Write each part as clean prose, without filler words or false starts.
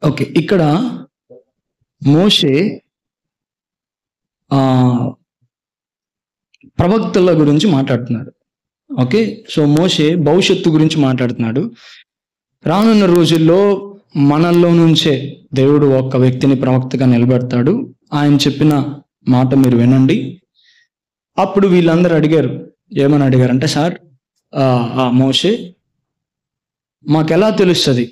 Okay, ఇక్కడ మోషే ప్రవక్తల గురించి మాట్లాడుతున్నాడు. ఓకే, సో మోషే భవిష్యత్తు గురించి మాట్లాడుతున్నాడు. రానున్న రోజుల్లో మనల్లో నుంచే దేవుడు ఒక వ్యక్తిని ప్రవక్తగా నిలబెడతాడు. ఆయన చెప్పిన మాట మీరు వినండి. అప్పుడు వీళ్ళందరూ అడిగారు, ఏమని అడిగారంటే, సార్ మోషే మాకెలా తెలుస్తుంది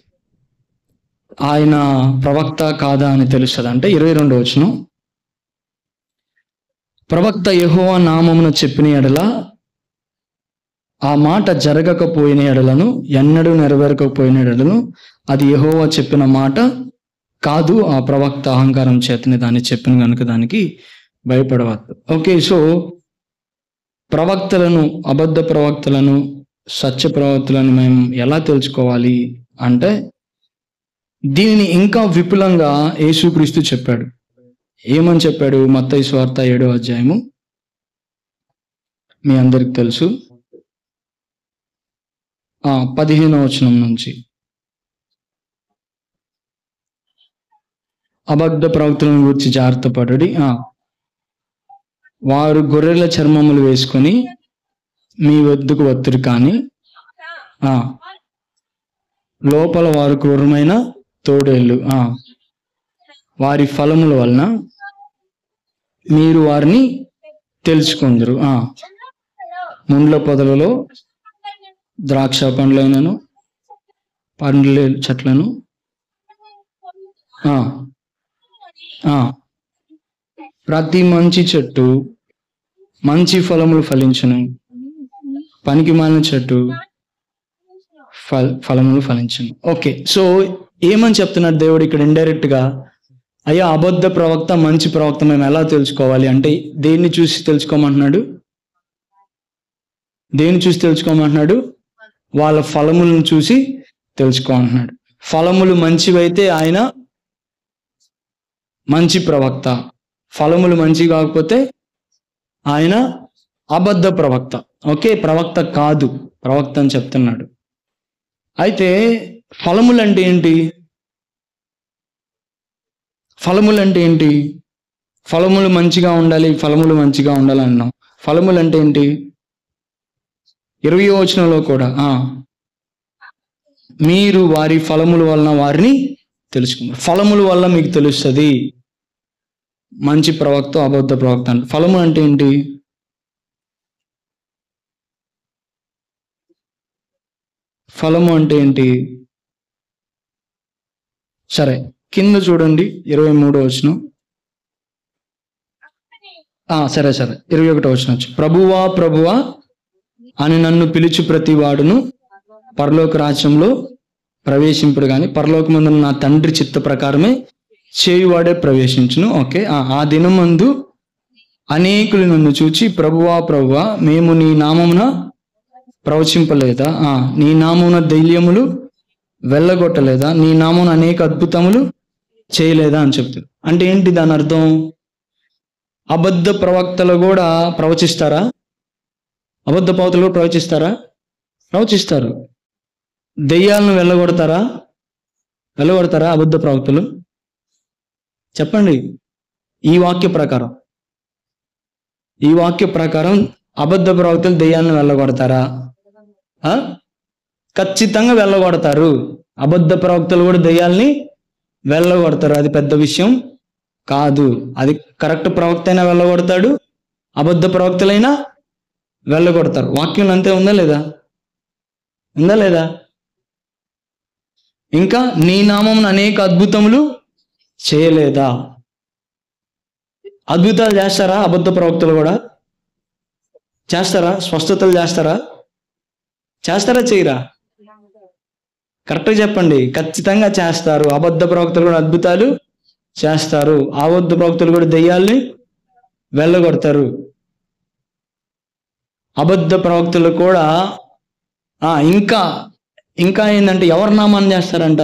ఆయన ప్రవక్త కాదా అని తెలుస్తుంది అంటే 22వ వచనం, ప్రవక్త యెహోవా నామమున చెప్పిన ఎడల ఆ మాట జరగకపోయిన ఎడలను, ఎన్నడూ నెరవేరకపోయిన ఎడలను అది యెహోవా చెప్పిన మాట కాదు, ఆ ప్రవక్త అహంకారం చేతనే దాన్ని చెప్పిన కనుక దానికి భయపడవద్దు. ఓకే, సో ప్రవక్తలను, అబద్ధ ప్రవక్తలను, సత్య ప్రవక్తలను మేము ఎలా తెలుసుకోవాలి అంటే, దీనిని ఇంకా విపులంగా యేసుక్రీస్తు చెప్పాడు. ఏమని చెప్పాడు? మత్తయి సువార్త 7వ అధ్యాయము మీ అందరికి తెలుసు, 15వ వచనం నుంచి. అబద్ధ ప్రవక్తలను గురించి జాగ్రత్త పడడి, వారు గొర్రెల చర్మములు వేసుకొని మీ వద్దకు వత్తురు, కానీ లోపల వారు క్రూరమైన తోడేళ్ళు, వారి ఫలముల వలన మీరు వారిని తెలుసుకుందరు. ముండ్ల పొదలలో ద్రాక్ష పండ్లైనను పండ్ల చెట్లను ప్రతి మంచి చెట్టు మంచి ఫలములు ఫలించును, పనికి మాలిన చెట్టు ఫలములు ఫలించును. ఓకే, సో ఏమని చెప్తున్నాడు దేవుడు ఇక్కడ? ఇండైరెక్ట్ గా, అయ్యా అబద్ధ ప్రవక్త, మంచి ప్రవక్త మేము ఎలా తెలుసుకోవాలి అంటే, దేన్ని చూసి తెలుసుకోమంటున్నాడు? దేన్ని చూసి తెలుసుకోమంటున్నాడు? వాళ్ళ ఫలములను చూసి తెలుసుకోమంటున్నాడు. ఫలములు మంచివైతే ఆయన మంచి ప్రవక్త, ఫలములు మంచి కాకపోతే ఆయన అబద్ధ ప్రవక్త. ఓకే, ప్రవక్త కాదు, ప్రవక్త అని చెప్తున్నాడు. అయితే ఫలములు అంటే ఏంటి? ఫలములు అంటే ఏంటి? ఫలములు మంచిగా ఉండాలి, ఫలములు మంచిగా ఉండాలి అన్నాం. ఫలములు అంటే ఏంటి? 20వ వచనంలో కూడా మీరు వారి ఫలముల వలన వారిని తెలుసుకున్నారు. ఫలముల వల్ల మీకు తెలుస్తుంది మంచి ప్రవక్త, అబద్ధ ప్రవక్త అంటే. ఫలము అంటే ఏంటి? ఫలము అంటే ఏంటి? సరే, కింద చూడండి 23వ వచనం. సరే 21వ వచనం. ప్రభువా ప్రభువా అని నన్ను పిలిచి ప్రతి వాడును పరలోక రాజ్యంలో ప్రవేశింపుడు గాని పరలోకమందున నా తండ్రి చిత్త ప్రకారమే చేయువాడే ప్రవేశించును. ఓకే, ఆ దినమందు అనేకులు నన్ను చూచి, ప్రభువా ప్రభువా మేము నీ నామమున ప్రవచింపలేదా, నీ నామమున దైల్యములు వెళ్ళగొట్టలేదా, నీ నామమున అనేక అద్భుతములు చేయలేదా అని చెప్తారు. అంటే ఏంటి దాని అర్థం? అబద్ధ ప్రవక్తలు కూడా ప్రవచిస్తారా? అబద్ధ ప్రవక్తలు కూడా ప్రవచిస్తారా? ప్రవచిస్తారు. దెయ్యాలను వెళ్ళగొడతారా? అబద్ధ ప్రవక్తలు? చెప్పండి. ఈ వాక్య ప్రకారం అబద్ధ ప్రవక్తలు దెయ్యాలను వెళ్ళగొడతారా? ఖచ్చితంగా వెళ్ళగొడతారు. అబద్ధ ప్రవక్తలు కూడా దెయ్యాల్ని వెళ్ళగొడతారు. అది పెద్ద విషయం కాదు. అది కరెక్ట్ ప్రవక్త అయినా వెళ్ళగొడతాడు, అబద్ధ ప్రవక్తలైనా వెళ్ళగొడతారు. వాక్యం అంతే ఉందా లేదా? ఇంకా నీ నామమున అనేక అద్భుతములు చేయలేదా? అద్భుతాలు చేస్తారా? అబద్ధ ప్రవక్తలు కూడా చేస్తారా? స్వస్థతలు చేస్తారా? చేయరా? కరెక్ట్గా చెప్పండి. ఖచ్చితంగా చేస్తారు. అబద్ధ ప్రవక్తలు కూడా అద్భుతాలు చేస్తారు. అబద్ధ ప్రవక్తలు కూడా దెయ్యాల్ని వెళ్ళగొడతారు. అబద్ధ ప్రవక్తలు కూడా ఇంకా ఏంటంటే ఎవరి నామాన్ని చేస్తారంట?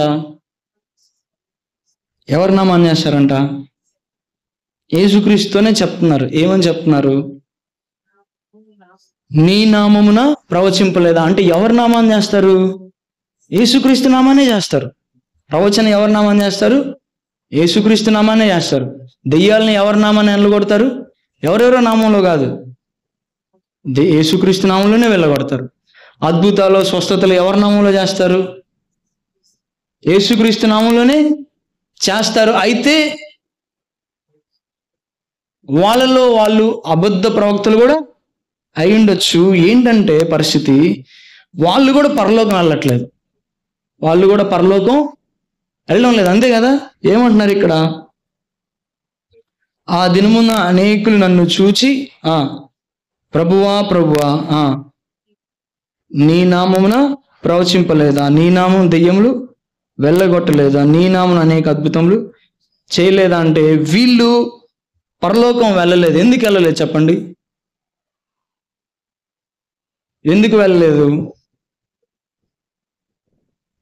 యేసుక్రీస్తునే చెప్తున్నారు. ఏమని చెప్తున్నారు? నీ నామమున ప్రవచింపలేదా అంటే ఎవరి నామాన్ని చేస్తారు? యేసుక్రీస్తు నామానే చేస్తారు. ప్రవచన ఎవరి నామాన్ని చేస్తారు? యేసుక్రీస్తు నామాన్నే చేస్తారు. దెయ్యాలని ఎవరి నామాన్ని వెళ్ళగొడతారు? ఎవరెవరో నామంలో కాదు, యేసుక్రీస్తు నామంలోనే వెళ్ళగొడతారు. అద్భుతాలు స్వస్థతలు ఎవరి నామంలో చేస్తారు? యేసుక్రీస్తు నామంలోనే చేస్తారు. అయితే వాళ్ళలో వాళ్ళు అబద్ధ ప్రవక్తలు కూడా అయి ఉండొచ్చు. ఏంటంటే పరిస్థితి, వాళ్ళు కూడా పరలోకం వెళ్ళట్లేదు, వాళ్ళు కూడా పరలోకం వెళ్ళడం లేదు. అంతే కదా. ఏమంటున్నారు ఇక్కడ? ఆ దినమున అనేకులు నన్ను చూచి ప్రభువా ప్రభువా నీ నామమున ప్రవచింపలేదా, నీ నామం దెయ్యములు వెళ్ళగొట్టలేదా, నీ నామం అనేక అద్భుతములు చేయలేదా అంటే వీళ్ళు పరలోకం వెళ్ళలేదు. ఎందుకు వెళ్ళలేదు చెప్పండి? ఎందుకు వెళ్ళలేదు?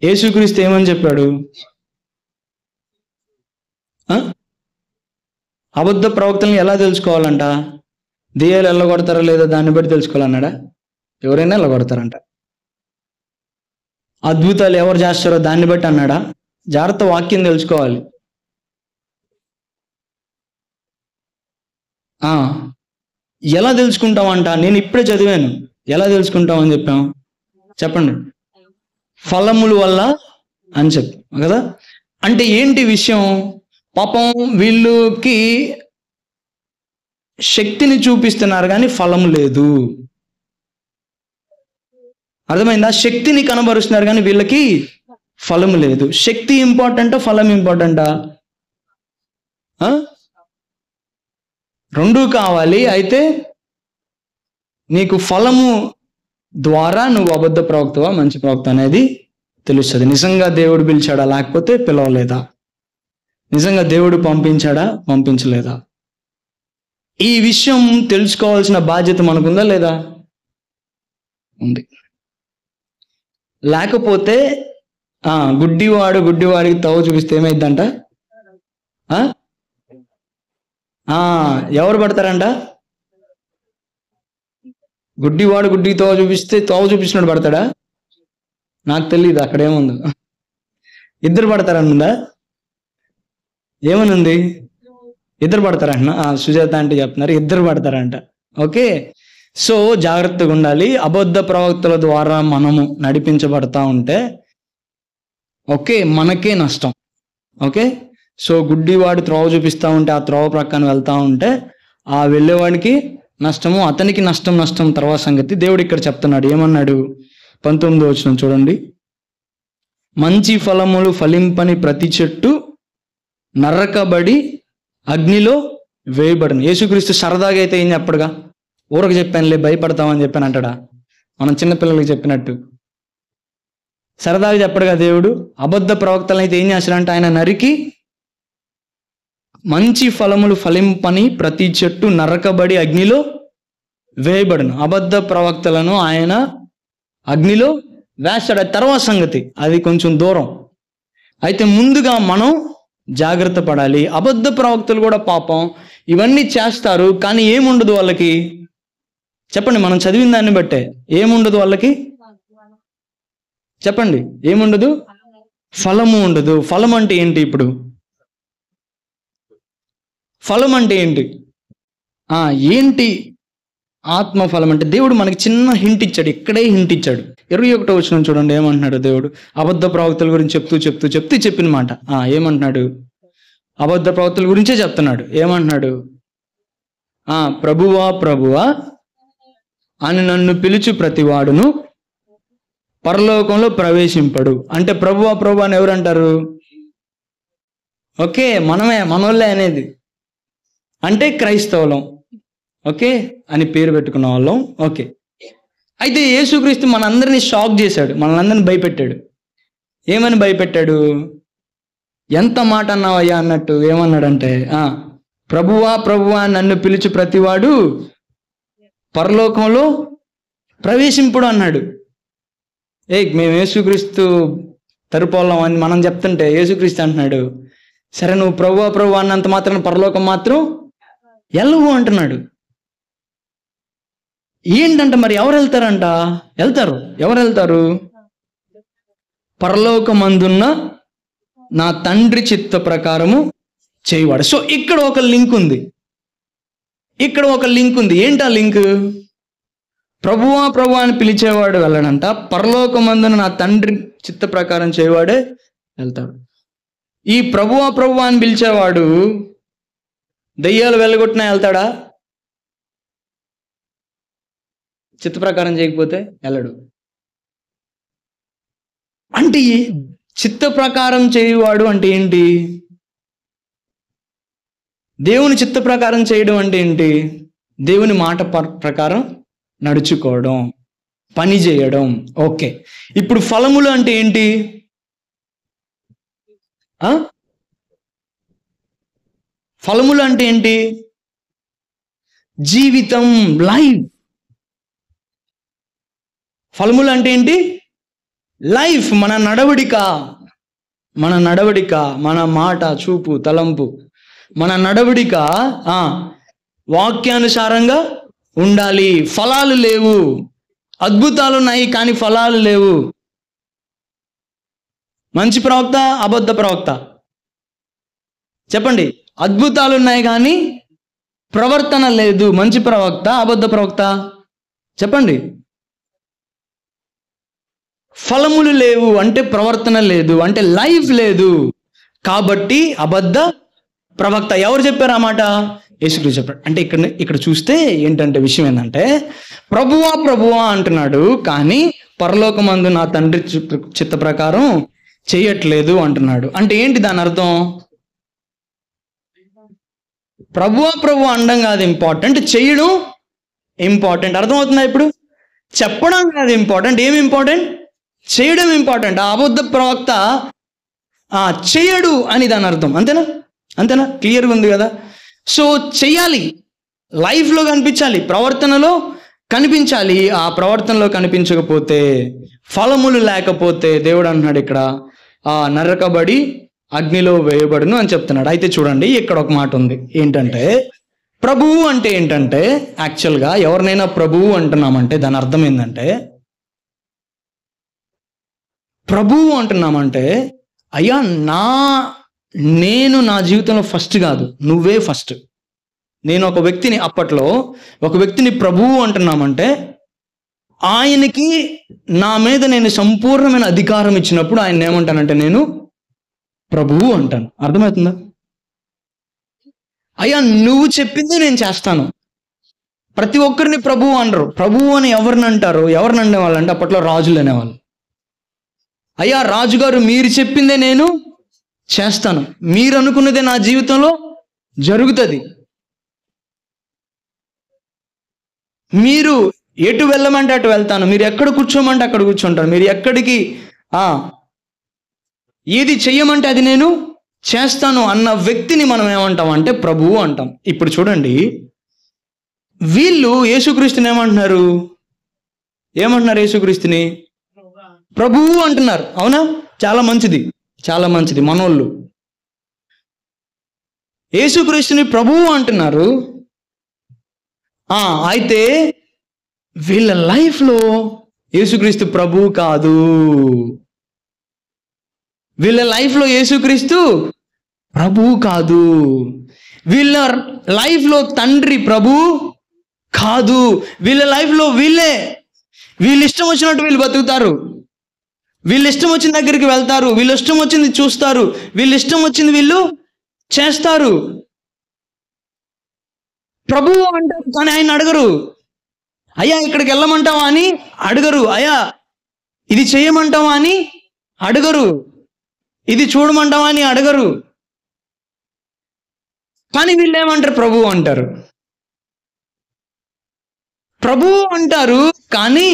యేసుక్రీస్తు ఏమని చెప్పాడు? అబద్ధ ప్రవక్తలను ఎలా తెలుసుకోవాలంట? దెయ్యాలు వెళ్ళగొడతారా లేదా దాన్ని బట్టి తెలుసుకోవాలన్నాడా? ఎవరైనా వెళ్ళగొడతారంట. అద్భుతాలు ఎవరు చేస్తారో దాన్ని బట్టి అన్నాడా? జాగ్రత్త, వాక్యం తెలుసుకోవాలి. ఎలా తెలుసుకుంటామంట? నేను ఇప్పుడే చదివాను. ఎలా తెలుసుకుంటామని చెప్పాం? చెప్పండి. ఫలముల వల్ల అని చెప్పాం కదా. అంటే ఏంటి విషయం? పాపం వీళ్ళకి శక్తిని చూపిస్తున్నారు కానీ ఫలం లేదు. అర్థమైందా? శక్తిని కనబరుస్తున్నారు కానీ వీళ్ళకి ఫలం లేదు. శక్తి ఇంపార్టెంటా, ఫలం ఇంపార్టెంటా? రెండూ కావాలి. అయితే నీకు ఫలము ద్వారా నువ్వు అబద్ధ ప్రవక్తవా మంచి ప్రవక్త అనేది తెలుస్తుంది. నిజంగా దేవుడు పిలిచాడా లేకపోతే పిలవలేదా? నిజంగా దేవుడు పంపించాడా పంపించలేదా? ఈ విషయం తెలుసుకోవాల్సిన బాధ్యత మనకుందా లేదా? ఉంది. లేకపోతే గుడ్డివాడికి తవ్వ చూపిస్తే ఏమైందంట? ఎవరు పడతారంట? గుడ్డివాడు గుడ్డికి తోవ చూపిస్తే తోవ చూపించినట్టు పడతాడా? నాకు తెలియదు అక్కడ ఏముందో. ఇద్దరు పడతారనుందా? ఏమనుంది? ఇద్దరు పడతారంట. సుజాత అంటే చెప్తున్నారు ఇద్దరు పడతారంట. ఓకే, సో జాగ్రత్తగా ఉండాలి. అబద్ధ ప్రవక్తల ద్వారా మనము నడిపించబడతా ఉంటే ఓకే మనకే నష్టం. ఓకే, సో గుడ్డివాడు త్రోవ చూపిస్తూ ఉంటే ఆ త్రోవ ప్రక్కన వెళ్తా ఉంటే ఆ వెళ్ళేవాడికి నష్టము, అతనికి నష్టం తర్వాత సంగతి దేవుడు ఇక్కడ చెప్తున్నాడు. ఏమన్నాడు? 19వ వచనం చూడండి. మంచి ఫలములు ఫలింపని ప్రతి చెట్టు నరకబడి అగ్నిలో వేయబడను. యేసుక్రీస్తు సరదాగా అయితే ఏం చెప్పడుగా? ఊరకు చెప్పానులే భయపడతామని చెప్పాను అంటాడా? మనం చిన్నపిల్లలకి చెప్పినట్టు సరదాగా చెప్పడుగా దేవుడు. అబద్ధ ప్రవక్తలను అయితే ఏం చేస్తాడంటే ఆయన నరికి మంచి ఫలములు ఫలింపని ప్రతి చెట్టు నరకబడి అగ్నిలో వేయబడను. అబద్ధ ప్రవక్తలను ఆయన అగ్నిలో వేస్తాడు. తర్వాత సంగతి అది కొంచెం దూరం. అయితే ముందుగా మనం జాగ్రత్త పడాలి. అబద్ధ ప్రవక్తలు కూడా పాపం ఇవన్నీ చేస్తారు కానీ ఏముండదు వాళ్ళకి. చెప్పండి, మనం చదివిన దాన్ని బట్టే ఏముండదు వాళ్ళకి? చెప్పండి, ఏముండదు? ఫలము ఉండదు. ఫలం అంటే ఏంటి? ఇప్పుడు ఫలం అంటే ఏంటి? ఏంటి ఆత్మ ఫలం అంటే? దేవుడు మనకి చిన్న హింట్ ఇచ్చాడు, ఇక్కడే హింట్ ఇచ్చాడు. 21వ వచనం చూడండి ఏమంటున్నాడు దేవుడు. అబద్ధ ప్రవక్తల గురించి చెప్తూ చెప్పిన మాట. ఏమంటున్నాడు? అబద్ధ ప్రవక్తల గురించే చెప్తున్నాడు. ఏమంటున్నాడు? ప్రభువా ప్రభువా అని నన్ను పిలుచు ప్రతివాడును పరలోకంలో ప్రవేశింపడు. అంటే ప్రభువా ప్రభు అని ఎవరు అంటారు? ఓకే, మనోళ్ళే అనేది. అంటే క్రైస్తవులం ఓకే అని పేరు పెట్టుకున్న వాళ్ళం. ఓకే, అయితే యేసుక్రీస్తు మనందరినీ షాక్ చేశాడు, మనందరినీ భయపెట్టాడు. ఏమని భయపెట్టాడు? ఎంత మాట అన్నావయ్యా అన్నట్టు. ఏమన్నాడంటే ప్రభువా ప్రభువా నన్ను పిలిచి ప్రతివాడు పరలోకంలో ప్రవేశింపుడు అన్నాడు. మేము యేసుక్రీస్తు తరుపోలం అని మనం చెప్తుంటే యేసుక్రీస్తు అంటున్నాడు, సరే నువ్వు ప్రభువా ప్రభు అన్నంత మాత్రం పరలోకం మాత్రం వెళ్ళవు అంటున్నాడు. ఏంటంట మరి ఎవరు వెళ్తారంట? ఎవరు వెళ్తారు? పరలోకమందున్న నా తండ్రి చిత్త ప్రకారము చేయవాడు. సో ఇక్కడ ఒక లింక్ ఉంది, ఇక్కడ ఒక లింక్ ఉంది. ఏంటా లింక్? ప్రభువా ప్రభువా అని పిలిచేవాడు వెళ్ళడంట, పరలోకమందున నా తండ్రి చిత్త ప్రకారం చేయవాడే వెళ్తాడు. ఈ ప్రభువా ప్రభువా అని పిలిచేవాడు దెయ్యాలు వెళ్ళగొట్టినా వెళ్తాడా? చిత్త ప్రకారం చేయకపోతే వెళ్ళడు. అంటే చిత్త ప్రకారం చేయవాడు అంటే ఏంటి? దేవుని చిత్త ప్రకారం చేయడం అంటే ఏంటి? దేవుని మాట ప్రకారం నడుచుకోవడం, పని చేయడం. ఓకే, ఇప్పుడు ఫలములు అంటే ఏంటి? ఫలములు అంటే ఏంటి? జీవితం, లైఫ్. ఫలములు అంటే ఏంటి? లైఫ్. మన నడవడిక, మన మాట, చూపు, తలంపు, మన నడవడిక వాక్యానుసారంగా ఉండాలి. ఫలాలు లేవు, అద్భుతాలు ఉన్నాయి కానీ ఫలాలు లేవు. మంచి ప్రవక్త, అబద్ధ ప్రవక్త? చెప్పండి. అద్భుతాలు ఉన్నాయి కానీ ప్రవర్తన లేదు. మంచి ప్రవక్త, అబద్ధ ప్రవక్త? చెప్పండి. ఫలములు లేవు అంటే ప్రవర్తన లేదు, అంటే లైఫ్ లేదు. కాబట్టి అబద్ధ ప్రవక్త. ఎవరు చెప్పారు ఆ మాట? యేసుక్రీస్తు చెప్పాడు. అంటే ఇక్కడ చూస్తే ఏంటంటే విషయం ఏంటంటే, ప్రభువా ప్రభువా అంటున్నాడు కానీ పరలోకమందు నా తండ్రి చిత్త ప్రకారం చేయట్లేదు అంటున్నాడు. అంటే ఏంటి దాని అర్థం? ప్రభువా ప్రభువా అనడం కాదు ఇంపార్టెంట్, చేయడం ఇంపార్టెంట్. అర్థమవుతుందా ఇప్పుడు? చెప్పడం కాదు ఇంపార్టెంట్, ఏమి ఇంపార్టెంట్? చేయడం ఇంపార్టెంట్. ఆ అబద్ధ ప్రవక్త చేయడు అని దాని అర్థం. అంతేనా? క్లియర్గా ఉంది కదా? సో చెయ్యాలి, లైఫ్లో కనిపించాలి, ప్రవర్తనలో కనిపించాలి. ఆ ప్రవర్తనలో కనిపించకపోతే, ఫలములు లేకపోతే దేవుడు అంటున్నాడు ఇక్కడ నరకబడి అగ్నిలో వేయబడును అని చెప్తున్నాడు. అయితే చూడండి, ఇక్కడ ఒక మాట ఉంది. ఏంటంటే ప్రభువు అంటే ఏంటంటే, యాక్చువల్గా ఎవరినైనా ప్రభువు అంటున్నామంటే దాని అర్థం ఏంటంటే, ప్రభువు అంటున్నామంటే అయ్యా నేను నా జీవితంలో ఫస్ట్ కాదు, నువ్వే ఫస్ట్. నేను ఒక వ్యక్తిని, అప్పట్లో ఒక వ్యక్తిని ప్రభువు అంటున్నామంటే ఆయనకి నా మీద నేను సంపూర్ణమైన అధికారం ఇచ్చినప్పుడు ఆయన ఏమంటానంటే నేను ప్రభువు అంటాను. అర్థమవుతుందా? అయ్యా నువ్వు చెప్పింది నేను చేస్తాను. ప్రతి ఒక్కరిని ప్రభువు అనరు. ప్రభువు అని ఎవరిని అంటారు? ఎవరిని అనేవాళ్ళు అంటే అప్పట్లో రాజులు అనేవాళ్ళు. అయ్యా రాజుగారు మీరు చెప్పిందే నేను చేస్తాను, మీరు అనుకున్నదే నా జీవితంలో జరుగుతుంది, మీరు ఎటు వెళ్ళమంటే అటు వెళ్తాను, మీరు ఎక్కడ కూర్చోమంటే అక్కడ కూర్చుంటాను, మీరు ఎక్కడికి ఏది చెయ్యమంటే అది నేను చేస్తాను అన్న వ్యక్తిని మనం ఏమంటాం అంటే ప్రభువు అంటాం. ఇప్పుడు చూడండి, వీళ్ళు యేసుక్రీస్తుని ఏమంటున్నారు? యేసుక్రీస్తుని ప్రభువు అంటున్నారు. అవునా? చాలా మంచిది. మనోళ్ళు యేసుక్రీస్తుని ప్రభువు అంటున్నారు. అయితే వీళ్ళ లైఫ్లో యేసుక్రీస్తు ప్రభువు కాదు. వీళ్ళ లైఫ్లో యేసుక్రీస్తు ప్రభువు కాదు. వీళ్ళ లైఫ్లో తండ్రి ప్రభువు కాదు. వీళ్ళ లైఫ్లో వీళ్ళు ఇష్టం వచ్చినట్టు వీళ్ళు బతుకుతారు. వీళ్ళు ఇష్టం వచ్చిన దగ్గరికి వెళ్తారు, వీళ్ళు ఇష్టం వచ్చింది చూస్తారు, వీళ్ళు ఇష్టం వచ్చింది వీళ్ళు చేస్తారు. ప్రభువు అంటారు కానీ ఆయన అడగరు. అయ్యా ఇక్కడికి వెళ్ళమంటావా అని అడగరు. అయ్యా ఇది చేయమంటావా అని అడగరు. ఇది చూడమంటావా అని అడగరు. కానీ వీళ్ళు ఏమంటారు? ప్రభువు అంటారు. ప్రభువు అంటారు కానీ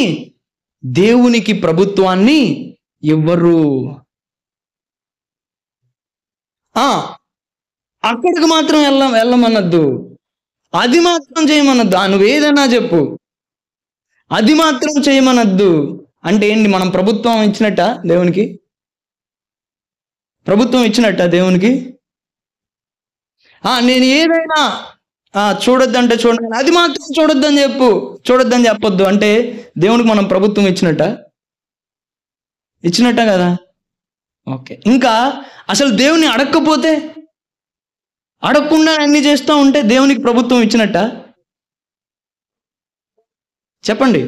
దేవునికి ప్రభుత్వాన్ని ఇవ్వరు. అక్కడికి మాత్రం వెళ్ళమనద్దు, అది మాత్రం చేయమనద్దు. నువ్వు ఏదైనా చెప్పు, అది మాత్రం చేయమనద్దు. అంటే ఏంటి? మనం ప్రభుత్వం ఇచ్చినట్ట దేవునికి? ప్రభుత్వం ఇచ్చినట్ట దేవునికి? నేను ఏదైనా చూడొద్దంటే చూడండి, అది మాత్రం చూడొద్దని చెప్పొద్దు అంటే దేవునికి మనం ప్రభుత్వం ఇచ్చినట్ట కదా? ఓకే. ఇంకా అసలు దేవుని అడగకపోతే, అడగకుండా అన్ని చేస్తూ ఉంటే దేవునికి ప్రభుత్వం ఇచ్చినట్ట? చెప్పండి.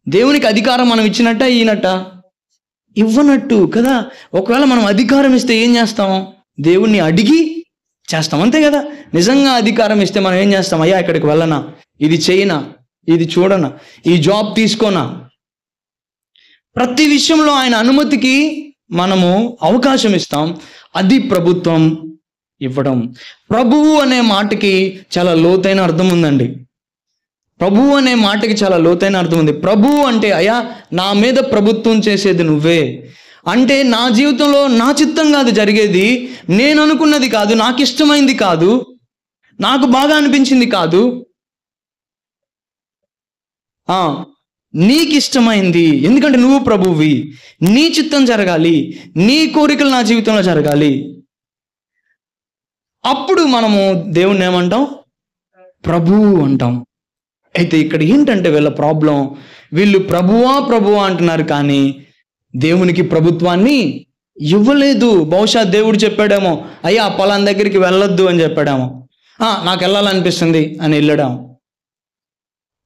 దేవునికి అధికారం మనం ఇచ్చినట్ట, ఇయ్యనట్ట? ఇవ్వనట్టు కదా. ఒకవేళ మనం అధికారం ఇస్తే ఏం చేస్తాం? దేవుణ్ణి అడిగి చేస్తాం, అంతే కదా. నిజంగా అధికారం ఇస్తే మనం ఏం చేస్తాం? అయ్యా ఇక్కడికి వెళ్ళనా, ఇది చేయనా, ఇది చూడనా, ఈ జాబ్ తీసుకోనా, ప్రతి విషయంలో ఆయన అనుమతికి మనము అవకాశం ఇస్తాం. అది ప్రభుత్వం ఇవ్వడం. ప్రభువు అనే మాటకి చాలా లోతైన అర్థం ఉందండి. ప్రభువు అనే మాటకి చాలా లోతైన అర్థం ఉంది. ప్రభువు అంటే, అయ్యా నా మీద ప్రభుత్వం చేసేది నువ్వే. అంటే నా జీవితంలో నా చిత్తం కాదు జరిగేది, నేను అనుకున్నది కాదు, నాకు ఇష్టమైంది కాదు, నాకు బాగా అనిపించింది కాదు, నీకు ఇష్టమైంది. ఎందుకంటే నువ్వు ప్రభువువి, నీ చిత్తం జరగాలి, నీ కోరికలు నా జీవితంలో జరగాలి. అప్పుడు మనము దేవుణ్ణి ఏమంటాం? ప్రభువు అంటాం. అయితే ఇక్కడ ఏంటంటే వీళ్ళ ప్రాబ్లం, వీళ్ళు ప్రభువా ప్రభువా అంటున్నారు కానీ దేవునికి ప్రభుత్వాన్ని ఇవ్వలేదు. బహుశా దేవుడు చెప్పాడేమో, అయ్యా పలానా దగ్గరికి వెళ్ళొద్దు అని చెప్పాడేమో, నాకు వెళ్ళాలనిపిస్తుంది అని వెళ్ళాడేమో.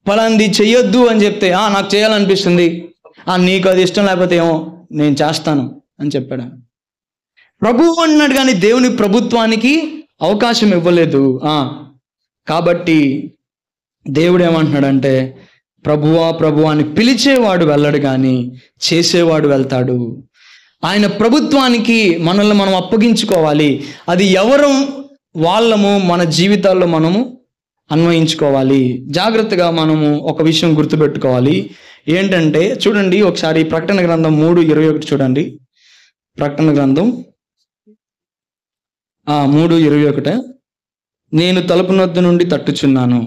పలాంది చెయ్యొద్దు అని చెప్తే, నాకు చేయాలనిపిస్తుంది, నీకు అది ఇష్టం లేకపోతే ఏమో నేను చేస్తాను అని చెప్పాడు. ప్రభువు అన్నాడు కానీ దేవుని ప్రభుత్వానికి అవకాశం ఇవ్వలేదు. కాబట్టి దేవుడు ఏమంటున్నాడంటే, ప్రభువా ప్రభువా అని పిలిచేవాడు వెళ్ళడు కానీ చేసేవాడు వెళ్తాడు. ఆయన ప్రభుత్వానికి మనల్ని మనం అప్పగించుకోవాలి. అది ఎవరు వాళ్ళము మన జీవితాల్లో మనము అన్వయించుకోవాలి. జాగ్రత్తగా మనము ఒక విషయం గుర్తుపెట్టుకోవాలి. ఏంటంటే చూడండి ఒకసారి ప్రకటన గ్రంథం 3:21 చూడండి. ప్రకటన గ్రంథం 3:21, నేను తలుపు నొద్ద నుండి తట్టుచున్నాను.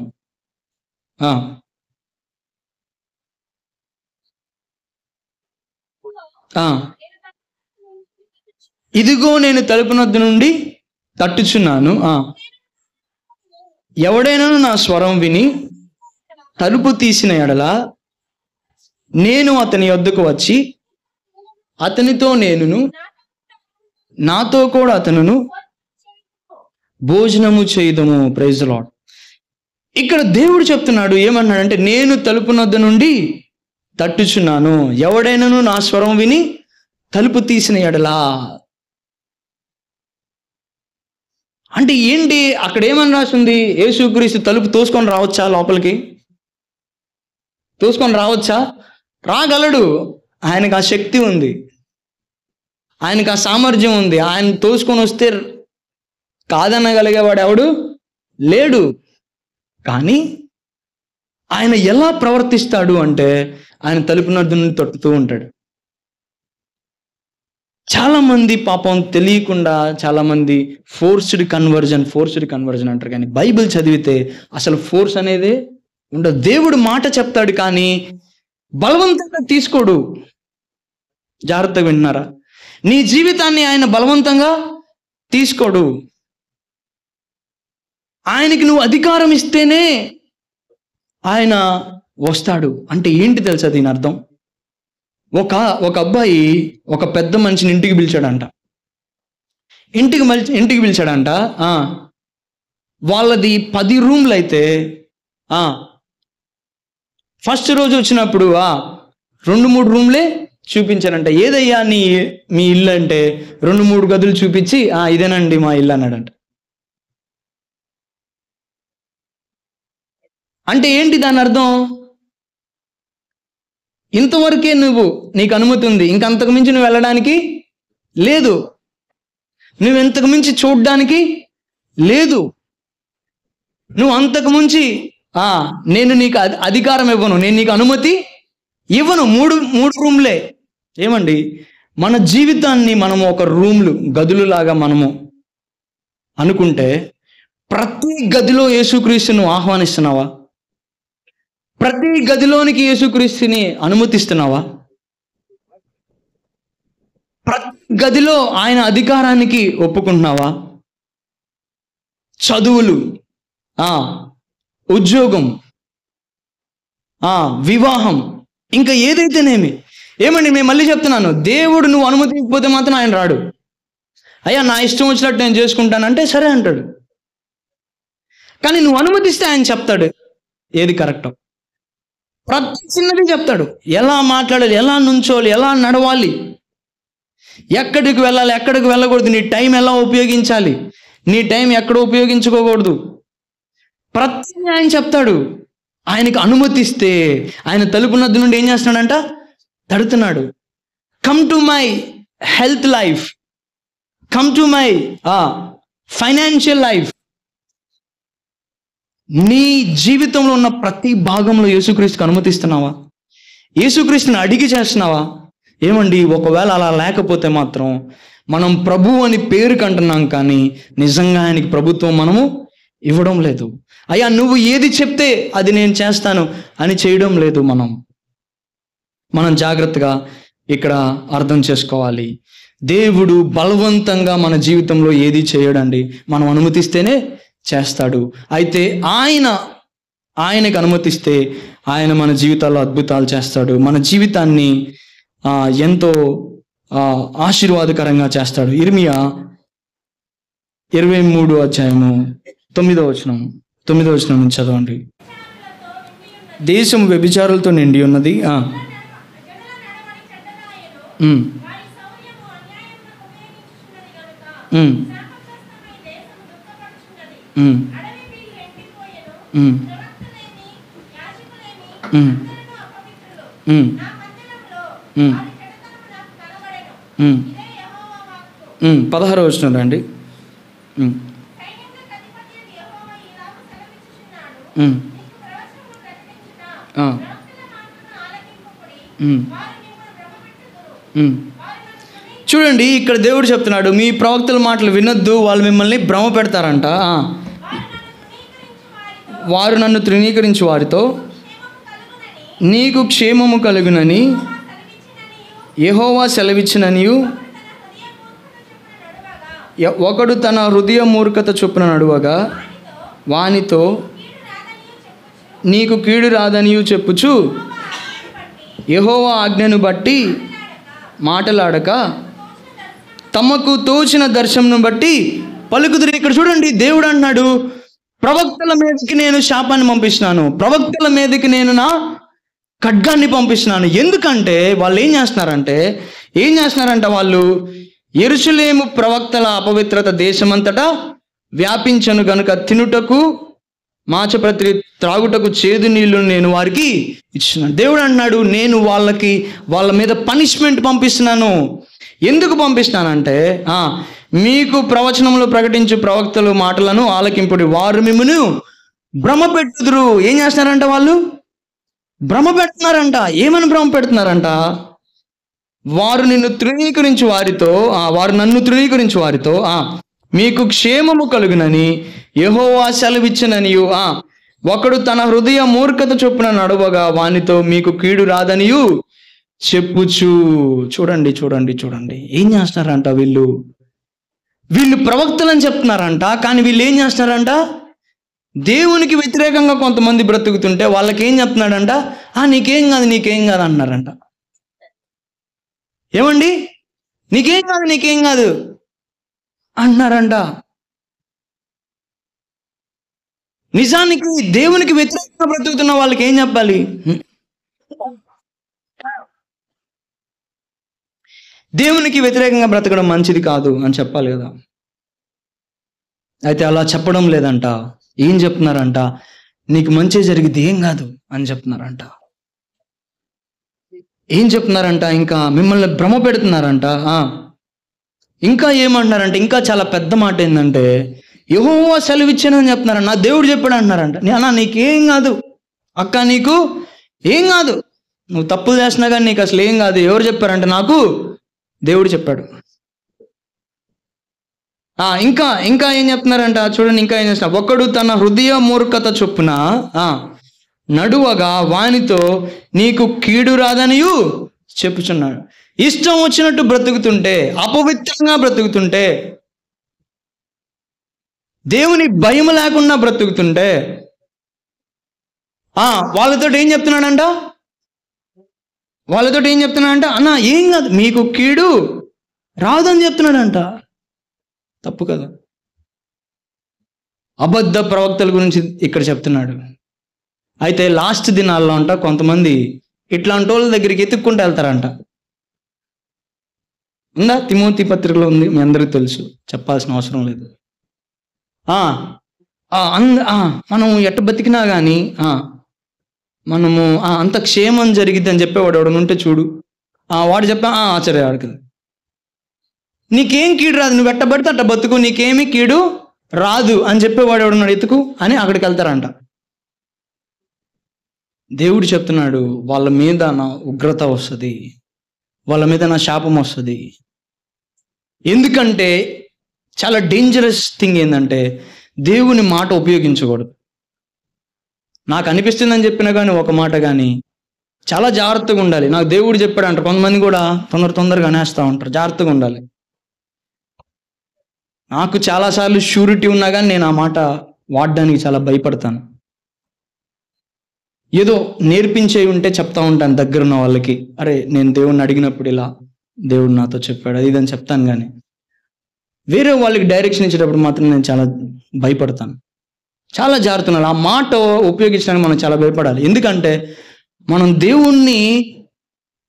ఇదిగో నేను తలుపు నొద్ద నుండి తట్టుచున్నాను. ఎవడైనా నా స్వరం విని తలుపు తీసిన ఎడల నేను అతని యొద్దకు వచ్చి అతనితో నేనును నాతో కూడా అతనును భోజనము చేయుదము. Praise the lord. ఇక్కడ దేవుడు చెప్తున్నాడు, ఏమన్నాడంటే, నేను తలుపు నొద్ద నుండి తట్టుచున్నాను, ఎవడైనాను నా స్వరం విని తలుపు తీసిన ఎడలా. అంటే ఏంటి అక్కడ ఏమని రాసింది? యేసుక్రీస్తు తలుపు తోసుకొని రావచ్చా? లోపలికి తోసుకొని రావచ్చా? రాగలడు. ఆయనకు ఆ శక్తి ఉంది, ఆయనకు ఆ సామర్థ్యం ఉంది. ఆయన తోసుకొని వస్తే కాదనగలిగేవాడు ఎవడు లేడు. కానీ ఆయన ఎలా ప్రవర్తిస్తాడు అంటే, ఆయన తలుపు నొద్ద నుండి తట్టుతూ ఉంటాడు. చాలా మంది పాపం తెలియకుండా చాలా మంది ఫోర్స్డ్ కన్వర్జన్ అంటారు. కానీ బైబిల్ చదివితే అసలు ఫోర్స్ అనేది ఉండదు. దేవుడు మాట చెప్తాడు కానీ బలవంతంగా తీసుకోడు. జాగ్రత్తగా విన్నారా? నీ జీవితాన్ని ఆయన బలవంతంగా తీసుకోడు. ఆయనకి నువ్వు అధికారం ఇస్తేనే ఆయన వస్తాడు. అంటే ఏంటి తెలుసా దీని అర్థం? ఒక అబ్బాయి ఒక పెద్ద మనిషిని ఇంటికి పిలిచాడంట. ఇంటికి పిలిచాడంట. వాళ్ళది 10 రూమ్లు అయితే ఫస్ట్ రోజు వచ్చినప్పుడు 2-3 రూమ్లే చూపించాడంట. ఏదయ్యా మీ ఇల్లు అంటే 2-3 గదులు చూపించి ఇదేనండి మా ఇల్లు అన్నాడంట. అంటే ఏంటి దాని అర్థం? ఇంతవరకే నీకు అనుమతి ఉంది, ఇంకంతకు మించి నువ్వు వెళ్ళడానికి లేదు, నువ్వు ఇంతకు మించి చూడడానికి లేదు, నువ్వు అంతకు మించి నేను నీకు అధికారం ఇవ్వను, నేను నీకు అనుమతి ఇవ్వను. 3 రూమ్లే. ఏమండి, మన జీవితాన్ని మనము ఒక గదులు లాగా మనము అనుకుంటే, ప్రతి గదిలో యేసుక్రీస్తును ఆహ్వానిస్తున్నావా? ప్రతి గదిలోనికి యేసుక్రీస్తుని అనుమతిస్తున్నావా? ప్రతి గదిలో ఆయన అధికారానికి ఒప్పుకుంటున్నావా? చదువులు, ఉద్యోగం, వివాహం, ఇంకా ఏదైతేనేమి ఏమండి, నేను మళ్ళీ చెప్తున్నాను, దేవుడు నువ్వు అనుమతించకపోతే మాత్రం ఆయన రాడు. అయ్యా నా ఇష్టం వచ్చినట్టు నేను చేసుకుంటానంటే సరే అంటాడు. కానీ నువ్వు అనుమతిస్తే ఆయన చెప్తాడు ఏది కరెక్టో. ప్రతి చిన్నది చెప్తాడు, ఎలా మాట్లాడాలి, ఎలా నుంచోవాలి, ఎలా నడవాలి, ఎక్కడికి వెళ్ళాలి, ఎక్కడికి వెళ్ళకూడదు, నీ టైం ఎలా ఉపయోగించాలి, నీ టైం ఎక్కడ ఉపయోగించుకోకూడదు, ప్రతిదీ ఆయన చెప్తాడు. ఆయనకు అనుమతిస్తే ఆయన తలుపు నద్దు నుండి ఏం చేస్తున్నాడంట, తడుతున్నాడు. Come to my health life, come to my financial life. నీ జీవితంలో ఉన్న ప్రతి భాగంలో యేసుక్రీస్తుకు అనుమతిస్తున్నావా? యేసుక్రీస్తుని అడిగి చేస్తున్నావా? ఏమండి, ఒకవేళ అలా లేకపోతే మాత్రం మనం ప్రభు అని పేరు కంటున్నాం, కానీ నిజంగా ఆయనకి ప్రభుత్వం మనము ఇవ్వడం లేదు. అయ్యా నువ్వు ఏది చెప్తే అది నేను చేస్తాను అని చేయడం లేదు. మనం జాగ్రత్తగా ఇక్కడ అర్థం చేసుకోవాలి. దేవుడు బలవంతంగా మన జీవితంలో ఏది చేయడండి, మనం అనుమతిస్తేనే చేస్తాడు. అయితే ఆయనకు అనుమతిస్తే ఆయన మన జీవితాల్లో అద్భుతాలు చేస్తాడు. మన జీవితాన్ని ఎంతో ఆశీర్వాదకరంగా చేస్తాడు. ఇర్మియా 23వ అధ్యాయము 9వ వచనం నుంచి చదవండి. దేశం వ్యభిచారులతో నిండి ఉన్నది, పదహారవ వచనం రండి. చూడండి, ఇక్కడ దేవుడు చెప్తున్నాడు, మీ ప్రవక్తల మాటలు వినొద్దు, వాళ్ళు మిమ్మల్ని భ్రమ పెడతారంట. వారు నన్ను తృణీకరించి వారితో నీకు క్షేమము కలుగునని యెహోవా సెలవిచ్చిననియు, ఒకడు తన హృదయ మూర్ఖత చొప్పున నడువగా వానితో నీకు కీడు రాదనియు చెప్పుచు యెహోవా ఆజ్ఞను బట్టి మాటలాడక తమకు తోచిన దర్శనం బట్టి పలుకుదురు. ఇక్కడ చూడండి, దేవుడు అంటున్నాడు, ప్రవక్తల మీదకి నేను శాపాన్ని పంపిస్తున్నాను, ప్రవక్తల మీదకి నేను నా ఖడ్గాన్ని పంపిస్తున్నాను. ఎందుకంటే వాళ్ళు ఏం చేస్తున్నారంట, వాళ్ళు యెరూషలేము ప్రవక్తల అపవిత్రత దేశమంతటా వ్యాపించను గనుక తినుటకు మాచప్రతి త్రాగుటకు చేదు నీళ్లు నేను వారికి ఇచ్చినాను. దేవుడు అంటున్నాడు, నేను వాళ్ళ మీద పనిష్మెంట్ పంపిస్తున్నాను. ఎందుకు పంపిస్తున్నానంటే, మీకు ప్రవచనంలో ప్రకటించు ప్రవక్తలు మాటలను ఆలకింపుడి, వారు మిమ్మును భ్రమ పెట్టుదురు. ఏం చేస్తున్నారంట, వాళ్ళు భ్రమ పెడుతున్నారంట. ఏమని భ్రమ పెడుతున్నారంట, వారు నన్ను తృణీకరించి వారితో మీకు క్షేమము కలుగునని యెహోవా సెలవిచ్చిననియు, ఒకడు తన హృదయ మూర్ఖత చొప్పున నడవగా వానితో మీకు కీడు రాదనియు చెప్పుచు. చూడండి, ఏం చేస్తున్నారంట, వీళ్ళు ప్రవక్తలని చెప్తున్నారంట, కానీ వీళ్ళు ఏం చేస్తున్నారంట, దేవునికి వ్యతిరేకంగా కొంతమంది బ్రతుకుతుంటే వాళ్ళకి ఏం చెప్తున్నాడంట, నీకేం కాదు అన్నారంట. ఏమండి, నీకేం కాదు అన్నారంట. నిజానికి దేవునికి వ్యతిరేకంగా బ్రతుకుతున్న వాళ్ళకి ఏం చెప్పాలి, దేవునికి వ్యతిరేకంగా బ్రతకడం మంచిది కాదు అని చెప్పాలి కదా. అయితే అలా చెప్పడం లేదంట. ఏం చెప్తున్నారంట, నీకు మంచి జరిగితే ఏం కాదు అని చెప్తున్నారంట. ఏం చెప్తున్నారంట, ఇంకా మిమ్మల్ని భ్రమ పెడుతున్నారంట. ఇంకా ఏమంటున్నారంటే, ఇంకా చాలా పెద్ద మాట ఏంటంటే, యెహోవా సెలవిచ్చానని చెప్తున్నారంట. నా దేవుడు చెప్పాడు అంటున్నారంట. నీకేం కాదు అక్క, నీకు ఏం కాదు, నువ్వు తప్పులు చేస్తున్నా కానీ నీకు అసలు ఏం కాదు. ఎవరు చెప్పారంటే, నాకు దేవుడు చెప్పాడు. ఇంకా ఏం చెప్తున్నారంట, చూడండి, ఇంకా ఏం చేస్తున్నా, ఒకడు తన హృదయ మూర్ఖత చొప్పున నడువగా వానితో నీకు కీడు రాదనియు చెప్పుచున్నాడు. ఇష్టం వచ్చినట్టు బ్రతుకుతుంటే, అపవిత్రంగా బ్రతుకుతుంటే, దేవుని భయం లేకుండా బ్రతుకుతుంటే వాళ్ళతో ఏం చెప్తున్నాడంట, వాళ్ళతో ఏం చెప్తున్నాడంట, అన్న ఏం కాదు, మీకు కీడు రాదు అని చెప్తున్నాడంట. తప్పు కదా. అబద్ధ ప్రవక్తల గురించి ఇక్కడ చెప్తున్నాడు. అయితే లాస్ట్ దినాల్లో అంట కొంతమంది ఇట్లాంటి వాళ్ళ దగ్గరికి ఎత్తుక్కుంటూ వెళ్తారంట. ఉందా? తిమోతి పత్రికలో ఉంది, మీ అందరికీ తెలుసు, చెప్పాల్సిన అవసరం లేదు. మనం ఎట్ట బతికినా కానీ మనము అంత క్షేమం జరిగిద్ది అని చెప్పేవాడు ఎవడు ఉంటే చూడు, వాడు చెప్పా ఆశ్చర్యవాడు కదా, నీకేం కీడు రాదు, నువ్వు ఎట్టబడితే అట్ట బతుకు, నీకేమీ కీడు రాదు అని చెప్పేవాడు ఎవడున్నాడు, ఎత్తుకు అని అక్కడికి వెళ్తారంట. దేవుడు చెప్తున్నాడు, వాళ్ళ మీద నా ఉగ్రత వస్తుంది, వాళ్ళ మీద నా శాపం వస్తుంది. ఎందుకంటే చాలా డేంజరస్ థింగ్ ఏంటంటే దేవుని మాట ఉపయోగించకూడదు. నాకు అనిపిస్తుందని చెప్పినా కానీ ఒక మాట కానీ చాలా జాగ్రత్తగా ఉండాలి. నాకు దేవుడు చెప్పాడు అంటారు కొంతమంది, కూడా తొందరగా అనేస్తూ ఉంటారు. జాగ్రత్తగా ఉండాలి. నాకు చాలాసార్లు షూరిటీ ఉన్నా కానీ నేను ఆ మాట వాడడానికి చాలా భయపడతాను. ఏదో నేర్పించే ఉంటే చెప్తా ఉంటాను దగ్గర ఉన్న వాళ్ళకి, అరే నేను దేవుణ్ణి అడిగినప్పుడు ఇలా దేవుడు నాతో చెప్పాడు అది ఇదని చెప్తాను. కానీ వేరే వాళ్ళకి డైరెక్షన్ ఇచ్చేటప్పుడు మాత్రం నేను చాలా భయపడతాను. చాలా జాగ్రత్తగా ఆ మాట ఉపయోగించడానికి మనం చాలా భయపడాలి. ఎందుకంటే మనం దేవుణ్ణి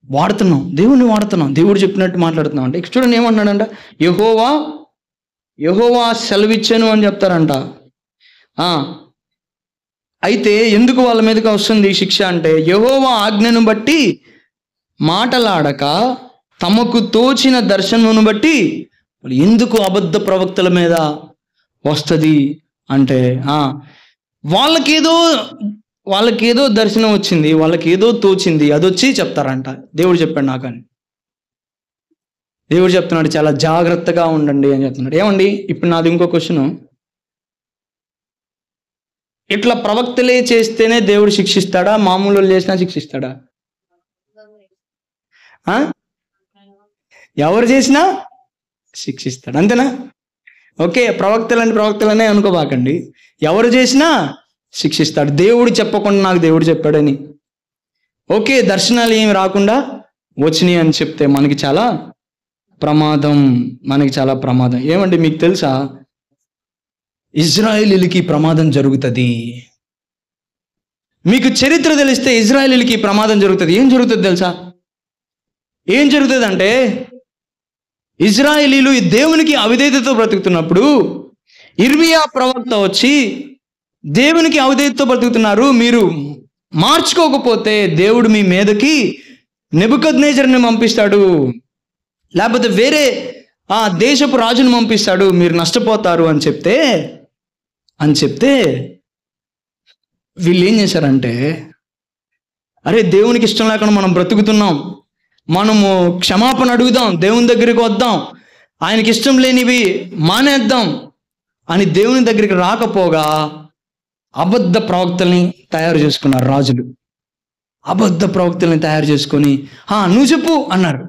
వాడుతున్నాం, దేవుడు చెప్పినట్టు మాట్లాడుతున్నాం. అంటే ఇక్కడ చూడండి ఏమంటున్నాడంట, యెహోవా సెలవిచ్చాను అని చెప్తారంట. అయితే ఎందుకు వాళ్ళ మీదకి వస్తుంది శిక్ష అంటే, యెహోవా ఆజ్ఞను బట్టి మాటలాడక తమకు తోచిన దర్శనమును బట్టి ఎందుకు అబద్ధ ప్రవక్తల మీద వస్తుంది అంటే, వాళ్ళకేదో దర్శనం వచ్చింది, వాళ్ళకేదో తోచింది, అది వచ్చి చెప్తారంట. దేవుడు చెప్పాడు నాకని. దేవుడు చెప్తున్నాడు చాలా జాగ్రత్తగా ఉండండి అని చెప్తున్నాడు. ఏమండి ఇప్పుడు నాది ఇంకో క్వశ్చను, ఇట్లా ప్రవక్తలే చేస్తేనే దేవుడు శిక్షిస్తాడా, మామూలు చేసినా శిక్షిస్తాడా? ఎవరు చేసినా శిక్షిస్తాడు, అంతేనా? ఓకే, ప్రవక్తలనే అనుకోబాకండి, ఎవరు చేసినా శిక్షిస్తాడు. దేవుడు చెప్పకుండా నాకు దేవుడు చెప్పాడని, ఓకే దర్శనాలు ఏమి రాకుండా వచ్చినాయి అని చెప్తే మనకి చాలా ప్రమాదం. ఏమండి మీకు తెలుసా, ఇజ్రాయేలీలకి ప్రమాదం జరుగుతుంది. మీకు చరిత్ర తెలిస్తే ఇజ్రాయేలీలకి ప్రమాదం జరుగుతుంది. ఏం జరుగుతుంది తెలుసా? ఏం జరుగుతుంది అంటే, ఇజ్రాయేలీలు దేవునికి అవిధేయతతో బ్రతుకుతున్నప్పుడు ఇర్మియా ప్రవక్త వచ్చి దేవునికి అవిధేయతతో బ్రతుకుతున్నారు, మీరు మార్చుకోకపోతే దేవుడు మీ మీదకి నెబుకద్నెజరుని పంపిస్తాడు, లేకపోతే వేరే దేశపు రాజును పంపిస్తాడు, మీరు నష్టపోతారు అని చెప్తే వీళ్ళు ఏం చేశారంటే, అరే దేవునికి ఇష్టం లేకుండా మనం బ్రతుకుతున్నాం, మనము క్షమాపణ అడుగుదాం, దేవుని దగ్గరికి వద్దాం, ఆయనకి ఇష్టం లేనివి మానేద్దాం అని దేవుని దగ్గరికి రాకపోగా అబద్ధ ప్రవక్తల్ని తయారు చేసుకున్నారు రాజులు. అబద్ధ ప్రవక్తల్ని తయారు చేసుకొని నువ్వు చెప్పు అన్నారు.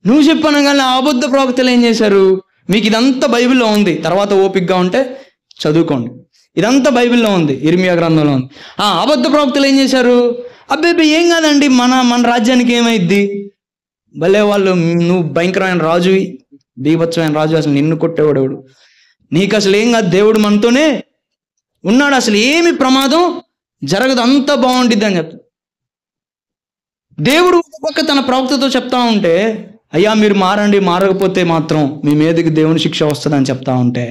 నువ్వు చెప్పు అనగానే ఆ అబద్ధ ప్రవక్తలు ఏం చేశారు? మీకు ఇదంతా బైబిల్లో ఉంది, తర్వాత ఓపికగా ఉంటే చదువుకోండి, ఇదంతా బైబిల్లో ఉంది, ఇర్మియా గ్రంథంలో ఉంది. అబద్ధ ప్రవక్తలు ఏం చేశారు? అబ్బే ఏం కాదండి, మన రాజ్యానికి ఏమైద్ది, భలే వాళ్ళు, నువ్వు భయంకరమైన రాజు, బీభత్సమైన రాజు, అసలు నిన్ను కొట్టేవాడు, నీకు అసలు ఏం కాదు, దేవుడు మనతోనే ఉన్నాడు, అసలు ఏమి ప్రమాదం జరగదు, అంతా బాగుండిద్ది అని చెప్తాడు. దేవుడు ఒక తన ప్రవక్తతో చెప్తా ఉంటే, అయ్యా మీరు మారండి, మారకపోతే మాత్రం మీ మీదకి దేవుని శిక్ష వస్తుందని చెప్తా ఉంటే,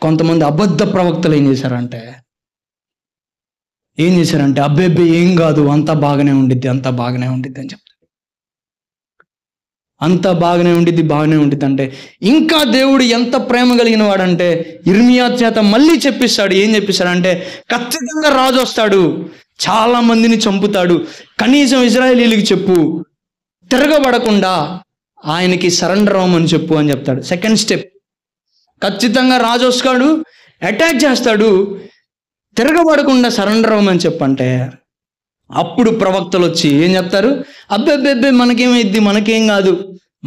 కొంతమంది అబద్ధ ప్రవక్తలు ఏం చేశారంటే అబ్బే ఏం కాదు, అంతా బాగానే ఉండిద్ది అని చెప్తారు. అంతా బాగానే ఉండిద్ది అంటే ఇంకా దేవుడు ఎంత ప్రేమ కలిగిన వాడంటే ఇర్మియా చేత మళ్ళీ చెప్పిస్తాడు. ఏం చెప్పిస్తాడంటే, ఖచ్చితంగా రాజు వస్తాడు, చాలా మందిని చంపుతాడు, కనీసం ఇజ్రాయేలీలకు చెప్పు, తిరగబడకుండా ఆయనకి సరెండర్ అవ్వమని చెప్పు అని చెప్తాడు. సెకండ్ స్టెప్, ఖచ్చితంగా రాజు వస్తాడు, అటాక్ చేస్తాడు, తిరగబడకుండా సరెండర్ అవ్వమని చెప్పంటే అప్పుడు ప్రవక్తలు వచ్చి ఏం చెప్తారు? అబ్బే మనకేమైద్ది, మనకేం కాదు,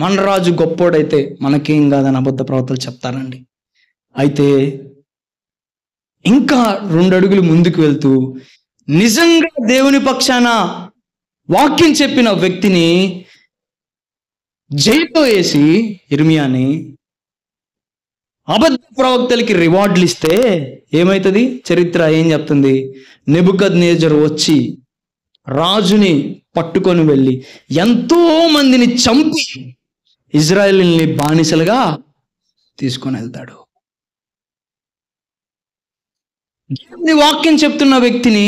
మన రాజు గొప్పోడైతే మనకేం కాదని అబద్ధ ప్రవక్తలు చెప్తారండి. అయితే ఇంకా 2 అడుగులు ముందుకు వెళ్తూ నిజంగా దేవుని పక్షాన వాక్యం చెప్పిన వ్యక్తిని జైల్లో వేసి ఇర్మియాని అబద్ధ ప్రవక్తలకి రివార్డులు ఇస్తే ఏమవుతుంది? చరిత్ర ఏం చెప్తుంది? నెబుకద్నెజరు వచ్చి రాజుని పట్టుకొని వెళ్ళి ఎంతో మందిని చంపి ఇజ్రాయేలుని బానిసలుగా తీసుకొని వెళ్తాడు. దేవుని వాక్యం చెప్తున్న వ్యక్తిని,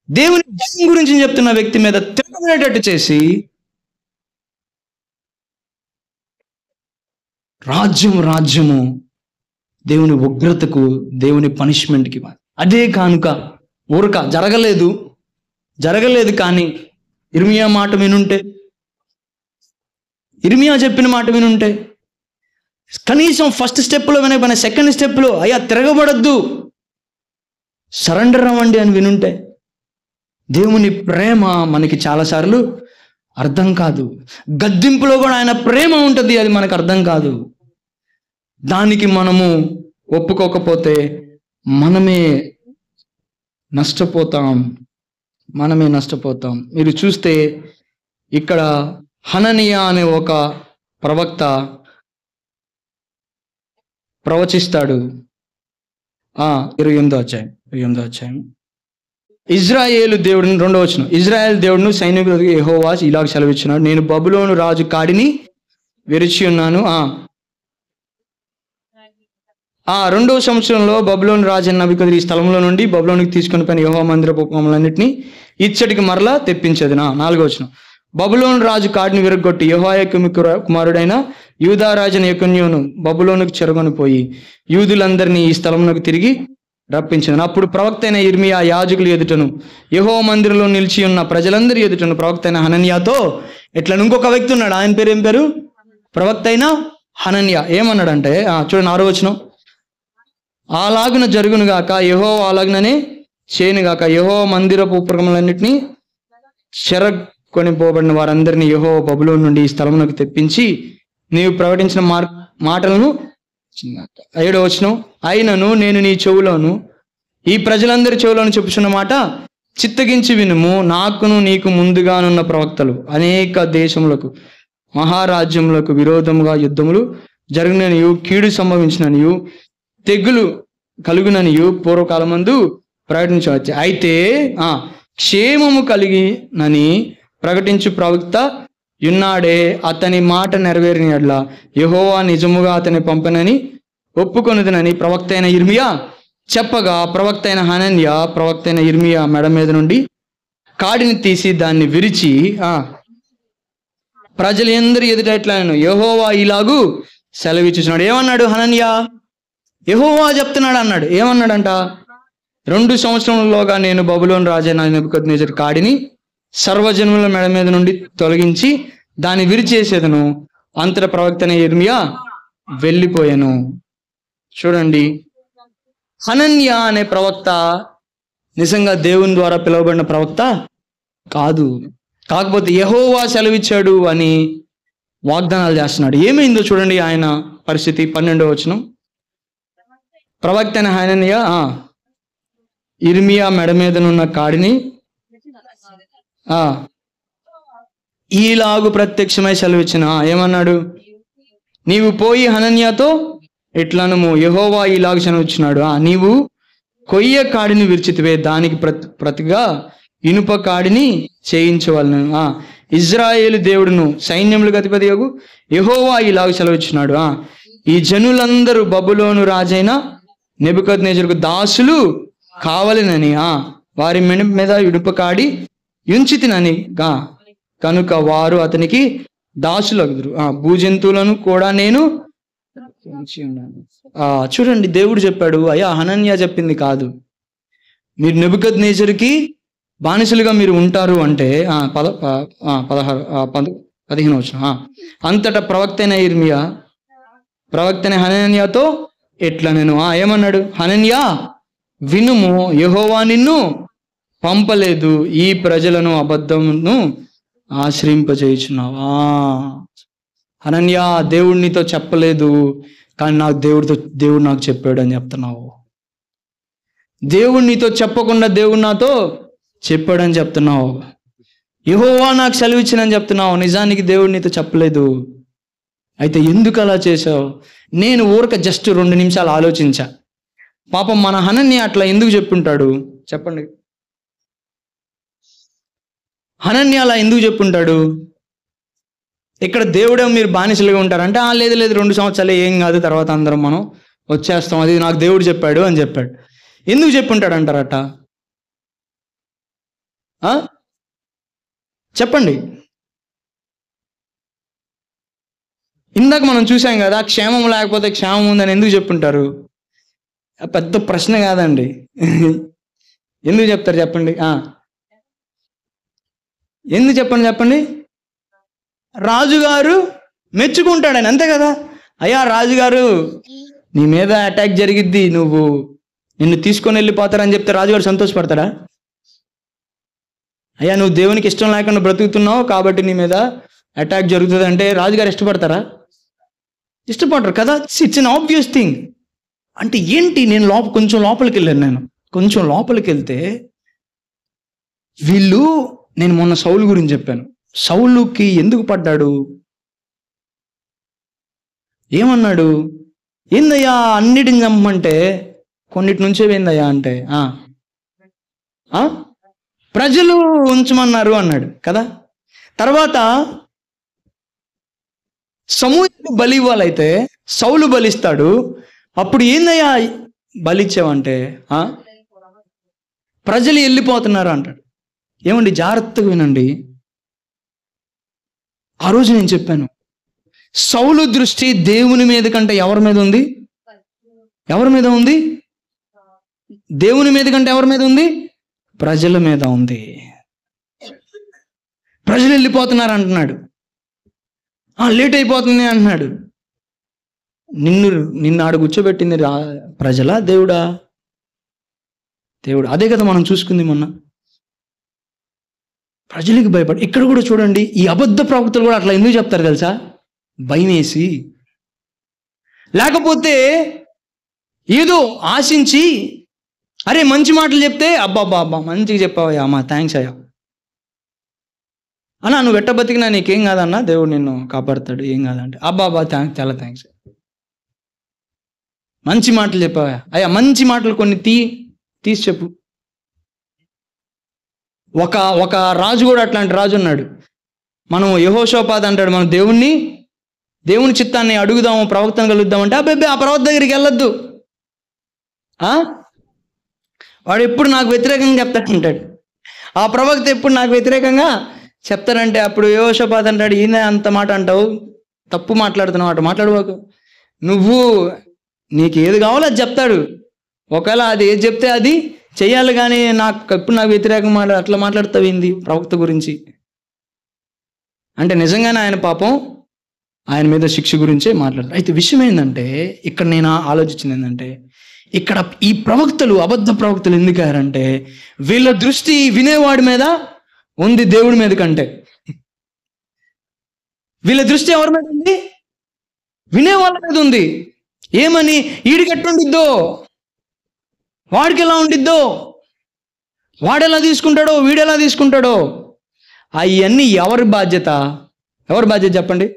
దేవుని భయం గురించి చెప్తున్న వ్యక్తి మీద తిరగబడేటట్టు చేసి రాజ్యము దేవుని ఉగ్రతకు, దేవుని పనిష్మెంట్కి. అదే కానుక ఊరక జరగలేదు. కానీ ఇర్మియా మాట వినుంటే, ఇర్మియా చెప్పిన మాట వినుంటే, కనీసం ఫస్ట్ స్టెప్లో వినకపోయినా సెకండ్ స్టెప్లో అయ్యా తిరగబడద్దు, సరెండర్ అవ్వండి అని వినుంటే, దేవుని ప్రేమ మనకి చాలాసార్లు అర్థం కాదు. గద్దింపులో కూడా ఆయన ప్రేమ ఉంటుంది, అది మనకు అర్థం కాదు. దానికి మనము ఒప్పుకోకపోతే మనమే నష్టపోతాం. మీరు చూస్తే ఇక్కడ హననియా అనే ఒక ప్రవక్త ప్రవచిస్తాడు. 28వ అధ్యాయం. ఇజ్రాయేలు దేవుడిని, 2వ వచనం, ఇజ్రాయేల్ దేవుడును సైనికులకు యెహోవా ఇలాగ సెలవిచ్చున్నాడు, నేను బబులోను రాజు కాడిని విరిచి ఉన్నాను. 2వ సంవత్సరంలో బబులోను రాజు నెబుకద్నెజరు ఈ స్థలంలో నుండి బబులోనికి తీసుకొని పోయిన యెహోవా మందిరపు ఉపకరణములన్నిటినీ ఇచ్చటికి మరలా తెప్పించేది. 4వ వచనం, బబులోను రాజు కాడిని విరగొట్టి యెహోయాకీము కుమారుడైన యూదా రాజుని యెకొన్యాను బబులోనుకు చెరగొని పోయి యూదులందరినీ ఈ స్థలంలోకి తిరిగి రప్పించింది. అప్పుడు ప్రవక్త అయిన ఇర్మియా యాజకులు ఎదుటను యెహోవా మందిరంలో నిలిచి ఉన్న ప్రజలందరి ఎదుటను ప్రవక్త అయిన హనన్యాతో ఇట్లా ఇంకొక వ్యక్తి ఉన్నాడు. ఆయన పేరు ఏం పేరు? ప్రవక్త అయిన హనన్యా. ఏమన్నాడంటే చూడండి 6వ వచనం, అలాగున జరుగునుగాక, యెహోవా అలాగుననే చేయనుగాక, యెహోవా మందిరపు ఉపకరణములన్నిటినీ చెరగొని పోబడిన వారందరినీ యెహోవా బబులోను నుండి ఈ స్థలంలోకి తెప్పించి నీవు ప్రకటించిన మాటలను. 7వ వచనం, అయినను నేను నీ చెవులోను ఈ ప్రజలందరి చెవులోను చెప్పుచున్న మాట చిత్తగించి వినుము, నాకును నీకు ముందుగానున్న ప్రవక్తలు అనేక దేశములకు మహారాజ్యములకు విరోధముగా యుద్ధములు జరిగిననియు, కీడు సంభవించిననియు, తెగులు కలుగుననియు పూర్వకాలమందు ప్రకటించవచ్చు. అయితే క్షేమము కలిగినని ప్రకటించు ప్రవక్త యున్నాడే, అతని మాట నెరవేరిన యెడల యెహోవా నిజముగా అతని పంపనని ఒప్పుకొనుదనని ప్రవక్త అయిన ఇర్మియా చెప్పగా, ప్రవక్త అయిన హనన్యా ప్రవక్త అయిన ఇర్మియా మెడ మీద నుండి కాడిని తీసి దాన్ని విరిచి ప్రజలందరి ఎదుట ఎట్లాను యెహోవా ఇలాగు సెలవిచ్చుచున్నాడు. ఏమన్నాడు హనన్యా? యెహోవా చెప్తున్నాడు అన్నాడు. ఏమన్నాడంట? 2 సంవత్సరములలోగా నేను బబులోను రాజైన నెబుకద్నెజరు కాడిని సర్వజనుల మెడ మీద నుండి తొలగించి దాన్ని విరిచేసేదను. అంతటా ప్రవక్త అయిన ఇర్మియా వెళ్ళిపోయాను. చూడండి, హనన్యా అనే ప్రవక్త నిజంగా దేవుని ద్వారా పిలువబడిన ప్రవక్త కాదు. కాకపోతే యెహోవా సెలవిచ్చాడు అని వాగ్దానాలు చేస్తున్నాడు. ఏమైందో చూడండి ఆయన పరిస్థితి. 12వ వచనం, ప్రవక్త అయిన హనన్యా ఇర్మియా మెడ మీదనున్న కాడిని ఈలాగు ప్రత్యక్షమై సెలవిచ్చిన. ఏమన్నాడు? నీవు పోయి హనన్యాతో ఎట్లనము, యెహోవా ఇలాగ సెలవిచ్చినాడు, నీవు కొయ్య కాడిని విరిచితివే, దానికి ప్రతిగా ఇనుప కాడిని చేయించవలను. ఇజ్రాయేలు దేవుడును సైన్యములకు అధిపతియగు యెహోవా ఇలాగ సెలవిచ్చినాడు, ఈ జనులందరూ బబులోను రాజైన నెబుకద్నెజరుకు దాసులు కావలెనని వారి మెడ మీద ఇనుప కాడి యుంచితినని కనుక వారు అతనికి దాసులగుదురు, భూజంతువులను కూడా నేను చూడండి దేవుడు చెప్పాడు. అయ్యా హనన్యా చెప్పింది కాదు, మీరు నెబుకద్నెజరుకి బానిసలుగా మీరు ఉంటారు అంటే 15వ వచనం, అంతటా ప్రవక్త అయిన ఇర్మియా ప్రవక్త అయిన హనన్యాతో ఎట్లా నేను ఏమన్నాడు? హనన్యా వినుము, యెహోవా నిన్ను పంపలేదు, ఈ ప్రజలను అబద్ధమును ఆశ్రయింపజేయుచున్నావా. హనన్యా దేవుడు నీతో చెప్పలేదు, కానీ దేవుడు నాకు చెప్పాడు అని చెప్తున్నావు. దేవుడు నీతో చెప్పకుండా దేవుడు నాతో చెప్పాడని చెప్తున్నావు. యెహోవా నాకు సెలవిచ్చినని చెప్తున్నావు, నిజానికి దేవుడు నీతో చెప్పలేదు. అయితే ఎందుకు అలా చేసావు? నేను ఊరక జస్ట్ 2 నిమిషాలు ఆలోచించా. పాపం మన హనన్య అట్లా ఎందుకు చెప్పుంటాడు చెప్పండి? హనన్య అలా ఎందుకు చెప్పుంటాడు? ఇక్కడ దేవుడే మీరు బానిసలుగా ఉంటారంటే, లేదు లేదు 2 సంవత్సరాలే, ఏం కాదు, తర్వాత అందరం మనం వచ్చేస్తాం, అది నాకు దేవుడు చెప్పాడు అని చెప్పాడు. ఎందుకు చెప్పుంటాడు అంటారట? చెప్పండి. ఇందాక మనం చూసాం కదా, క్షేమం లేకపోతే క్షేమం ఉందని ఎందుకు చెప్పుంటారు? పెద్ద ప్రశ్న కాదండి. ఎందుకు చెప్తారు చెప్పండి? ఎందుకు చెప్పండి. రాజుగారు మెచ్చుకుంటాడని, అంతే కదా. అయ్యా రాజుగారు నీ మీద అటాక్ జరిగిద్ది, నిన్ను తీసుకొని వెళ్ళిపోతారని చెప్తే రాజుగారు సంతోషపడతాడా? అయ్యా నువ్వు దేవునికి ఇష్టం లేకుండా బ్రతుకుతున్నావు కాబట్టి నీ మీద అటాక్ జరుగుతుంది అంటే రాజుగారు ఇష్టపడతారా? ఇష్టపడరు కదా. It's an obvious thing. అంటే ఏంటి, నేను కొంచెం లోపలికి వెళ్ళాను. కొంచెం లోపలికి వెళ్తే నేను మొన్న సౌలు గురించి చెప్పాను. సౌలుకి ఎందుకు పడ్డాడు? ఏమన్నాడు? ఏందయ్యా అన్నిటిని చంపమంటే కొన్నిటి నుంచే ఏందయ్యా అంటే ప్రజలు ఉంచమన్నారు అన్నాడు కదా. తర్వాత సమూహకు బలి ఇవ్వాలైతే సౌలు బలిస్తాడు. అప్పుడు ఏందయ్యా బలిచ్చావంటే ప్రజలు వెళ్ళిపోతున్నారు అంటాడు. ఏమండి జాగ్రత్తగా వినండి. ఆ రోజు నేను చెప్పాను, సౌలు దృష్టి దేవుని మీద కంటే ఎవరి మీద ఉంది? ఎవరి మీద ఉంది? దేవుని మీద కంటే ఎవరి మీద ఉంది? ప్రజల మీద ఉంది. ప్రజలు వెళ్ళిపోతున్నారు అంటున్నాడు, లేట్ అయిపోతుంది అంటున్నాడు. నిన్ను ఆడ కూర్చోబెట్టింది ప్రజలా దేవుడా? దేవుడు. అదే కదా మనం చూసుకుంది మొన్న. ప్రజలకు భయపడి. ఇక్కడ కూడా చూడండి, ఈ అబద్ధ ప్రవక్తలు కూడా అట్లా ఎందుకు చెప్తారు తెలుసా? భయం వేసి, లేకపోతే ఏదో ఆశించి, అరే మంచి మాటలు చెప్తే అబ్బా మంచిగా చెప్పావయ్యా, అమ్మా థ్యాంక్స్ అయ్యా అన్నా, నువ్వు ఎట్ట బతికినా నీకేం కాదన్నా, దేవుడు నిన్ను కాపాడుతాడు, ఏం కాదంటే అబ్బా చాలా థ్యాంక్స్, మంచి మాటలు చెప్పావయ్యా. అయ్యా మంచి మాటలు కొన్ని తీసి చెప్పు. ఒక రాజు కూడా అట్లాంటి రాజు ఉన్నాడు. మనం యెహోషాపాతు అంటాడు, మనం దేవుని చిత్తాన్ని అడుగుదాము, ప్రవక్తను కలుద్దామంటే అబ్బాయి ఆ ప్రవక్త దగ్గరికి వెళ్ళొద్దు, వాడు ఎప్పుడు నాకు వ్యతిరేకంగా చెప్తాడంటాడు. ఆ ప్రవక్త ఎప్పుడు నాకు వ్యతిరేకంగా చెప్తారంటే అప్పుడు యెహోషాపాతు అంటాడు, ఈయన అంత మాట అంటావు, తప్పు మాట్లాడుతున్నావు, అటు మాట్లాడుకోకు, నీకు ఏది కావాలో అది చెప్తాడు, ఒకవేళ అది ఏది చెప్తే అది చెయ్యాలి, కానీ ఎప్పుడు నాకు వ్యతిరేకంగా అట్లా మాట్లాడుతావు ఏంది ప్రవక్త గురించి అంటే. నిజంగానే ఆయన పాపం, ఆయన మీద శిక్ష గురించే మాట్లాడతారు. అయితే విషయం ఏంటంటే, ఇక్కడ నేను ఆలోచించింది ఏంటంటే, ఇక్కడ ఈ ప్రవక్తలు అబద్ధ ప్రవక్తలు ఎందుకు అయ్యారంటే, వీళ్ళ దృష్టి వినేవాడి మీద ఉంది దేవుడి మీద కంటే. వీళ్ళ దృష్టి ఎవరి మీద ఉంది? వినేవాళ్ళ మీద ఉంది. ఏమని? వీడికి ఎట్టుండిద్దో, వాడికి ఎలా ఉండిద్దో, వాడెలా తీసుకుంటాడో, వీడెలా తీసుకుంటాడో, అవన్నీ ఎవరి బాధ్యత చెప్పండి?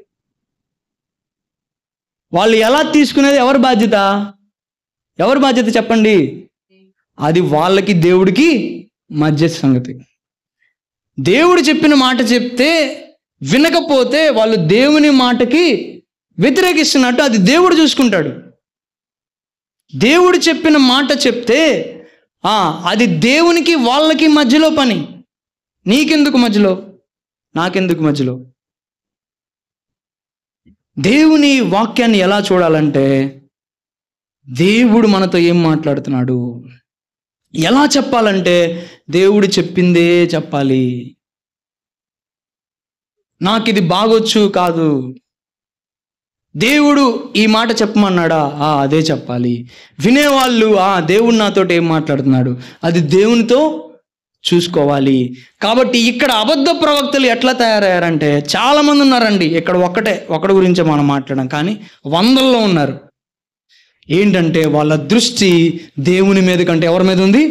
వాళ్ళు ఎలా తీసుకునేది ఎవరి బాధ్యత చెప్పండి? అది వాళ్ళకి దేవుడికి మధ్య సంగతి. దేవుడు చెప్పిన మాట చెప్తే వినకపోతే వాళ్ళు దేవుని మాటకి వ్యతిరేకిస్తున్నట్టు అది దేవుడు చూసుకుంటాడు. దేవుడు చెప్పిన మాట చెప్తే అది దేవునికి వాళ్ళకి మధ్యలో పని. నీకెందుకు మధ్యలో, నాకెందుకు మధ్యలో? దేవుని వాక్యాన్ని ఎలా చూడాలంటే, దేవుడు మనతో ఏం మాట్లాడుతున్నాడు ఎలా చెప్పాలంటే, దేవుడు చెప్పిందే చెప్పాలి. నాకు ఇది బాగొచ్చు కాదు, దేవుడు ఈ మాట చెప్పమన్నాడా, అదే చెప్పాలి. వినేవాళ్ళు దేవుడు నాతోటి ఏం మాట్లాడుతున్నాడు అది దేవునితో చూసుకోవాలి. కాబట్టి ఇక్కడ అబద్ధ ప్రవక్తలు ఎట్లా తయారయ్యారంటే, చాలా మంది ఉన్నారండి. ఇక్కడ ఒకటి గురించే మనం మాట్లాడడం, కానీ వందల్లో ఉన్నారు. ఏంటంటే వాళ్ళ దృష్టి దేవుని మీద కంటే ఎవరి మీద ఉంది?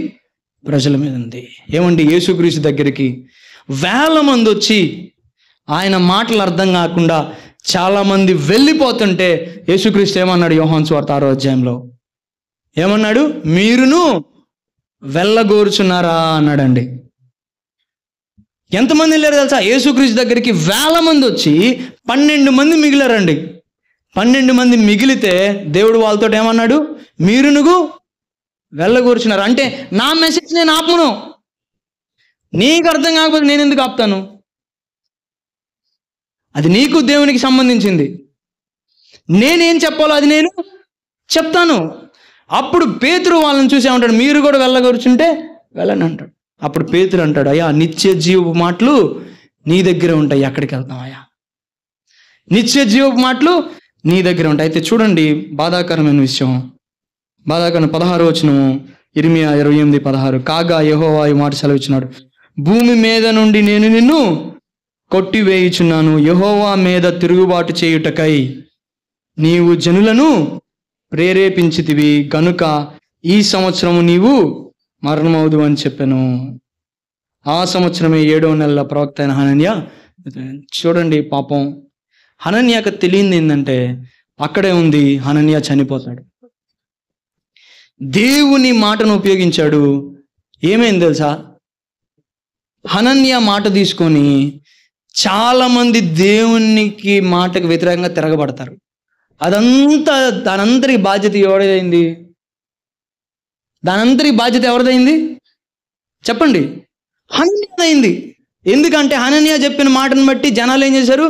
ప్రజల మీద ఉంది. ఏమండి, యేసుక్రీస్తు దగ్గరికి వేల మంది వచ్చి ఆయన మాటలు అర్థం కాకుండా చాలామంది వెళ్ళిపోతుంటే యేసుక్రీస్తు ఏమన్నాడు? యోహాను సువార్త 6వ అధ్యాయంలో ఏమన్నాడు? మీరును వెళ్ళగోరుచున్నారా అన్నాడండి. ఎంతమంది వెళ్ళారు తెలుసా? యేసుక్రీస్తు దగ్గరికి వేల మంది వచ్చి 12 మంది మిగిలారండి. 12 మంది మిగిలితే దేవుడు వాళ్ళతో ఏమన్నాడు? మీరునుగు వెళ్ళగోరుచున్నారు. అంటే నా మెసేజ్ నేను ఆపను, నీకు అర్థం కాకపోతే నేను ఎందుకు ఆపుతాను? అది నీకు దేవునికి సంబంధించింది. నేనేం చెప్పాలో అది నేను చెప్తాను. అప్పుడు పేతురు వాళ్ళని చూసి ఏమంటాడు? మీరు కూడా వెళ్ళగోరుచుంటే వెళ్ళని అంటాడు. అప్పుడు పేతురు అంటాడు, అయ్యా నిత్య జీవపు మాటలు నీ దగ్గర ఉంటాయి, ఎక్కడికి వెళ్తాం అయ్యా? నిత్య జీవపు మాటలు నీ దగ్గర ఉంటాయి. అయితే చూడండి, బాధాకరమైన విషయం, బాధాకరమైన 16వ వచనము, ఇర్మియా 28:16. కాగా యెహోవా ఈ మాట సెలవిచ్చినాడు, భూమి మీద నుండి నేను నిన్ను కొట్టివేయుచున్నాను. యెహోవా మీద తిరుగుబాటు చేయుటకై నీవు జనులను ప్రేరేపించితివి గనుక ఈ సంవత్సరము నీవు మరణమవుదు అని చెప్పాను. ఆ సంవత్సరమే 7వ నెల ప్రవక్త అయిన హనన్యా. చూడండి పాపం, హనన్యాకు తెలియంది ఏంటంటే అక్కడే ఉంది, హనన్యా చనిపోతాడు. దేవుని మాటను ఉపయోగించాడు. ఏమైంది తెలుసా? హనన్యా మాట తీసుకొని చాలామంది దేవునికి మాటకు వ్యతిరేకంగా తిరగబడతారు. దానంతరికి బాధ్యత ఎవరిదైంది? దానంతరికి బాధ్యత ఎవరిదైంది చెప్పండి? హనన్యాదైంది. ఎందుకంటే హనన్యా చెప్పిన మాటను బట్టి జనాలు ఏం చేశారు?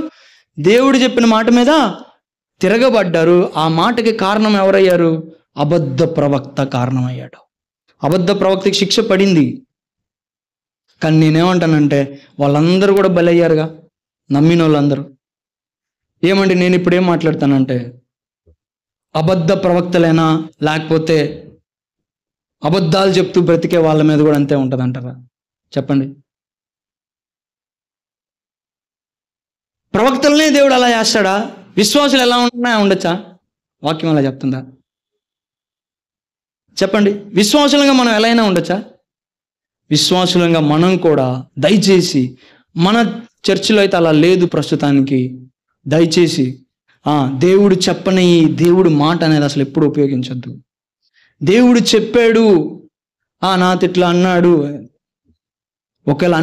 దేవుడు చెప్పిన మాట మీద తిరగబడ్డారు. ఆ మాటకి కారణం ఎవరయ్యారు? అబద్ధ ప్రవక్త కారణమయ్యాడు. అబద్ధ ప్రవక్తకి శిక్ష పడింది. కానీ నేనేమంటానంటే వాళ్ళందరూ కూడా బలయ్యారుగా, నమ్మిన వాళ్ళందరూ. ఏమండి నేను ఇప్పుడు ఏం మాట్లాడతానంటే, అబద్ధ ప్రవక్తలైనా లేకపోతే అబద్ధాలు చెప్తూ బ్రతికే వాళ్ళ మీద కూడా అంతే ఉంటుంది అంటారా? చెప్పండి. ప్రవక్తలనే దేవుడు అలా చేస్తాడా? విశ్వాసులు ఎలా ఉండొచ్చా? వాక్యం అలా చెప్తుందా? చెప్పండి. విశ్వాసులంగా మనం ఎలా అయినా ఉండొచ్చా? విశ్వాసులంగా మనం కూడా దయచేసి, మన చర్చిలో అయితే అలా లేదు ప్రస్తుతానికి, దయచేసి దేవుడు చెప్పని దేవుడు మాట అనేది అసలు ఎప్పుడు ఉపయోగించొద్దు. దేవుడు చెప్పాడు, నాతో ఇట్లా అన్నాడు, ఒకవేళ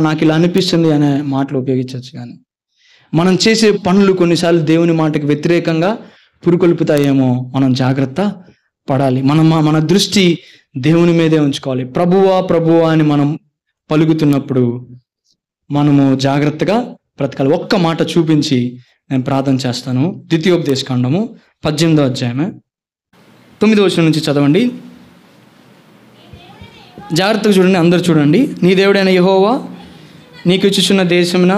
నాకు ఇలా అనిపిస్తుంది అనే మాటలు ఉపయోగించవచ్చు. కానీ మనం చేసే పనులు కొన్నిసార్లు దేవుని మాటకి వ్యతిరేకంగా పురుకొల్పుతాయేమో, మనం జాగ్రత్త పడాలి. మన దృష్టి దేవుని మీదే ఉంచుకోవాలి. ప్రభువా అని మనం పలుకుతున్నప్పుడు మనము జాగ్రత్తగా బ్రతకాలి. ఒక్క మాట చూపించి నేను ప్రార్థన చేస్తాను. ద్వితీయోపదేశకాండము 18వ అధ్యాయమే 9వ వచనం నుంచి చదవండి. జాగ్రత్తగా చూడండి, అందరూ చూడండి. నీ దేవుడైన యెహోవా నీకు ఇచ్చుచున్న దేశమున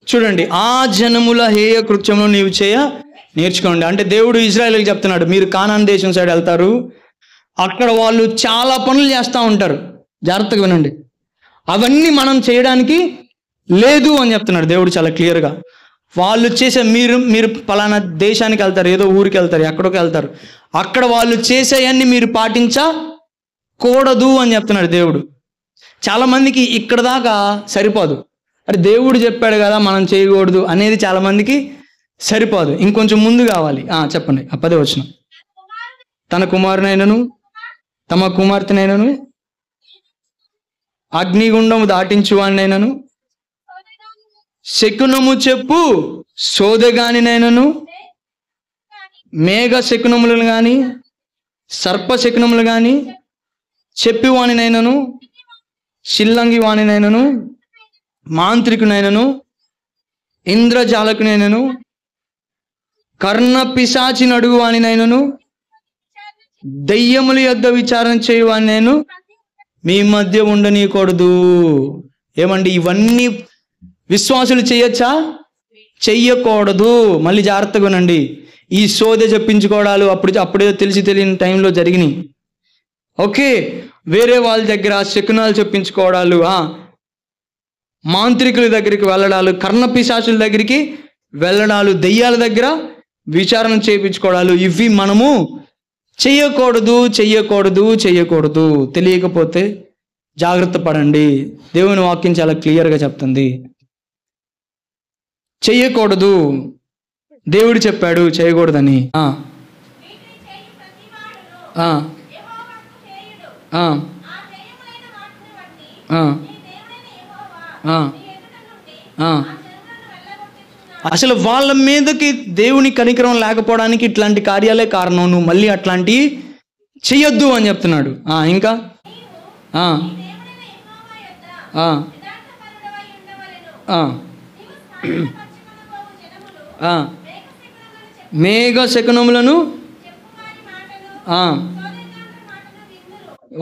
చూడండి, ఆ జనముల హేయ కృత్యమును నీవు చేయ నేర్చుకోండి. అంటే దేవుడు ఇజ్రాయేలుకి చెప్తున్నాడు, మీరు కానాన్ దేశం సైడ్ వెళ్తారు, అక్కడ వాళ్ళు చాలా పనులు చేస్తూ ఉంటారు, జాగ్రత్తగా వినండి, అవన్నీ మనం చేయడానికి లేదు అని చెప్తున్నాడు దేవుడు చాలా క్లియర్గా. వాళ్ళు చేసే మీరు పలానా దేశానికి వెళ్తారు, ఏదో ఊరికి వెళ్తారు, ఎక్కడికి వెళ్తారు, అక్కడ వాళ్ళు చేసేవన్నీ మీరు పాటించకూడదు అని చెప్తున్నాడు దేవుడు. చాలామందికి ఇక్కడ దాకా సరిపోదు. అరే దేవుడు చెప్పాడు కదా మనం చేయకూడదు అనేది చాలామందికి సరిపోదు, ఇంకొంచెం ముందు కావాలి. చెప్పండి. 10వ వచనం. తన కుమారునైనను తమ కుమార్తెనైనను అగ్నిగుండము దాటించువాడినైనను శకునము చెప్పు సోదెగానినైనను మేఘ శకునములను కానీ సర్ప శకునములు కానీ చెప్పివానినైనను శిల్లంగి వానినైనను మాంత్రికునైనను ఇంద్రజాలకునైనను కర్ణ పిశాచిని అడుగువానినైనను దెయ్యముల యొద్ద విచారణ చేయువానినైను మీ మధ్య ఉండనీయకూడదు. ఏమండి, ఇవన్నీ విశ్వాసులు చేయొచ్చా? చెయ్యకూడదు. మళ్ళీ జాగ్రత్తగా వినండి. ఈ సోదె చెప్పించుకోవడాలు అప్పుడేదో తెలియని టైంలో జరిగినాయి. ఓకే, వేరే వాళ్ళ దగ్గర శకునాలు చెప్పించుకోవడాలు, మాంత్రికుల దగ్గరికి వెళ్ళడాలు, కర్ణపిశాచుల దగ్గరికి వెళ్ళడాలు, దెయ్యాల దగ్గర విచారణ చేయించుకోవడాలు, ఇవి మనము చెయ్యకూడదు చెయ్యకూడదు చెయ్యకూడదు. తెలియకపోతే జాగ్రత్త పడండి. దేవుని వాక్యం చాలా క్లియర్గా చెప్తుంది. చెయ్యకూడదు, దేవుడు చెప్పాడు చేయకూడదని. అసలు వాళ్ళ మీదకి దేవుని కనికరం లేకపోవడానికి ఇట్లాంటి కార్యాలే కారణం. నువ్వు మళ్ళీ అట్లాంటివి చెయ్యొద్దు అని చెప్తున్నాడు. ఇంకా మేఘ శకునములను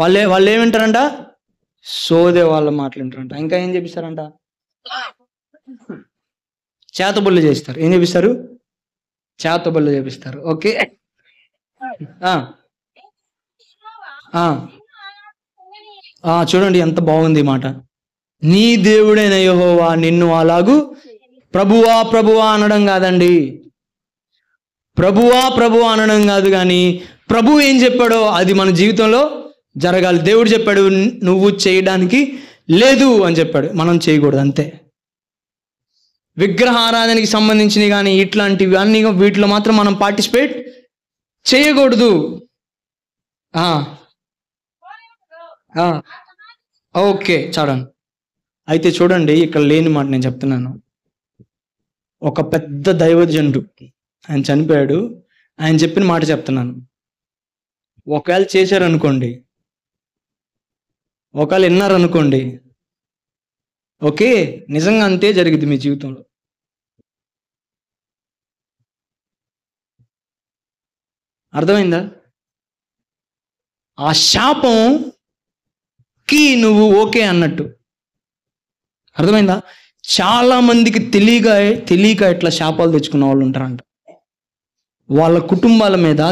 వాళ్ళు ఏమింటారంట? సోదే వాళ్ళ మాటలు వింటారంట. ఇంకా ఏం చేపిస్తారంట? చేతబుళ్ళు చేస్తారు. ఏం చేపిస్తారు? చేతబుళ్ళు చేపిస్తారు. ఓకే, చూడండి ఎంత బాగుంది మాట. నీ దేవుడైన యెహోవా నిన్ను అలాగూ ప్రభువా ప్రభువా అనడం కాదండి. ప్రభువా ప్రభువా అనడం కాదు, కానీ ప్రభు ఏం చెప్పాడో అది మన జీవితంలో జరగాలి. దేవుడు చెప్పాడు నువ్వు చేయడానికి లేదు అని చెప్పాడు, మనం చేయకూడదు అంతే. విగ్రహారాధనకి సంబంధించినవి కానీ ఇట్లాంటివి అన్నీ వీటిలో మాత్రం మనం పార్టిసిపేట్ చేయకూడదు. ఓకే, చూడండి. అయితే చూడండి, ఇక్కడ లేని మాట నేను చెప్తున్నాను. ఒక పెద్ద దైవజనుడు, ఆయన చనిపోయాడు. ఆయన చెప్పిన మాట చెప్తున్నాను. ఒకవేళ చేశారనుకోండి, ఒకవేళ విన్నారనుకోండి, ఓకే, నిజంగా అంతే జరిగింది మీ జీవితంలో. అర్థమైందా? ఆ శాపంకి నువ్వు ఓకే అన్నట్టు. అర్థమైందా? చాలా మందికి తెలియక ఇట్లా శాపాలు తెచ్చుకున్న వాళ్ళు ఉంటారంట. వాళ్ళ కుటుంబాల మీద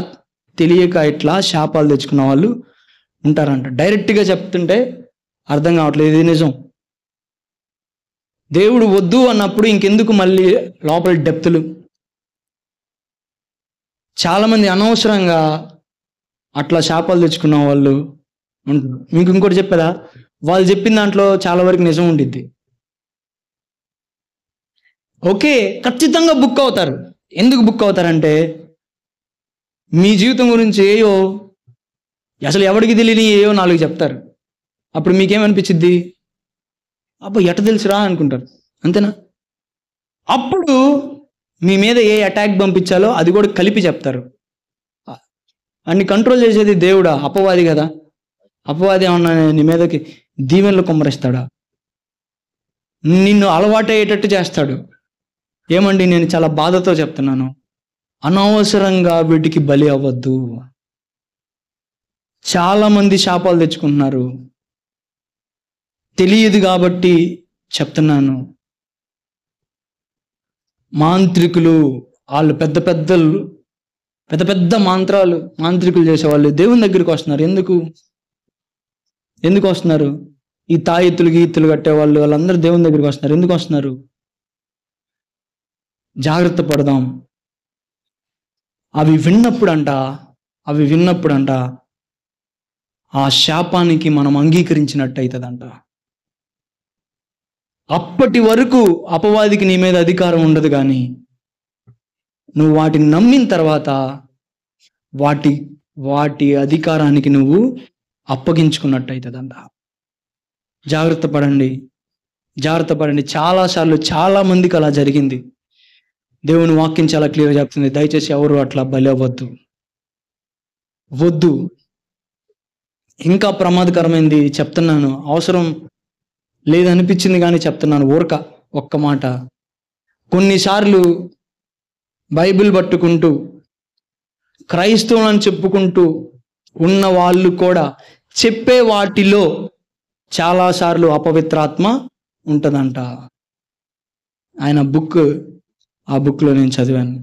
తెలియక ఇట్లా శాపాలు తెచ్చుకున్న వాళ్ళు ఉంటారంట. డైరెక్ట్గా చెప్తుంటే అర్థం కావట్లేదు, ఇది నిజం. దేవుడు వద్దు అన్నప్పుడు ఇంకెందుకు మళ్ళీ లోపల డెప్తులు. చాలామంది అనవసరంగా అట్లా శాపాలు తెచ్చుకున్న వాళ్ళు ఉంటారు. మీకు ఇంకోటి చెప్పేదా? వాళ్ళు చెప్పిన దాంట్లో చాలా వరకు నిజం ఉండిద్ది. ఓకే, ఖచ్చితంగా బుక్ అవుతారు. ఎందుకు బుక్ అవుతారంటే మీ జీవితం గురించి అసలు ఎవరికి తెలియని ఏవో 4 చెప్తారు. అప్పుడు మీకేమనిపించిద్ది? అబ్బా ఎట తెలుసురా అనుకుంటారు, అంతేనా? అప్పుడు మీ మీద ఏ అటాక్ పంపించాలో అది కూడా కలిపి చెప్తారు. అన్ని కంట్రోల్ చేసేది దేవుడా? అపవాది కదా. అపవాది ఏమన్నా నీ మీదకి దీవెనలు కుమ్మరిస్తాడా? నిన్ను అలవాటయ్యేటట్టు చేస్తాడు. ఏమండి, నేను చాలా బాధతో చెప్తున్నాను, అనవసరంగా వీటికి బలి అవ్వద్దు. చాలామంది శాపాలు తెచ్చుకుంటున్నారు. తెలియదు కాబట్టి చెప్తున్నాను. మాంత్రికులు, వాళ్ళు పెద్ద పెద్ద మాంత్రికులు చేసేవాళ్ళు దేవుని దగ్గరికి వస్తున్నారు. ఎందుకు వస్తున్నారు? ఈ తాయెత్తులు గీతులు కట్టేవాళ్ళు వాళ్ళందరూ దేవుని దగ్గరికి వస్తున్నారు. ఎందుకు వస్తున్నారు? జాగ్రత్త పడదాం. అవి విన్నప్పుడంట ఆ శాపానికి మనం అంగీకరించినట్టు అవుతుందంట. అప్పటి వరకు అపవాదికి నీ మీద అధికారం ఉండదు, కానీ నువ్వు వాటిని నమ్మిన తర్వాత వాటి అధికారానికి నువ్వు అప్పగించుకున్నట్టు అవుతుందంట. జాగ్రత్త పడండి. చాలాసార్లు చాలా మందికి అలా జరిగింది. దేవుని వాక్యం చాలా క్లియర్గా చెప్తుంది, దయచేసి ఎవరు అట్లా బలి వద్దు. ఇంకా ప్రమాదకరమైంది చెప్తున్నాను, అవసరం లేదనిపించింది కానీ చెప్తున్నాను. ఒక్క మాట. కొన్నిసార్లు బైబిల్ పట్టుకుంటూ క్రైస్తవులను చెప్పుకుంటూ ఉన్న వాళ్ళు కూడా చెప్పే వాటిలో చాలాసార్లు అపవిత్రాత్మ ఉంటుందంట. ఆ బుక్లో నేను చదివాను.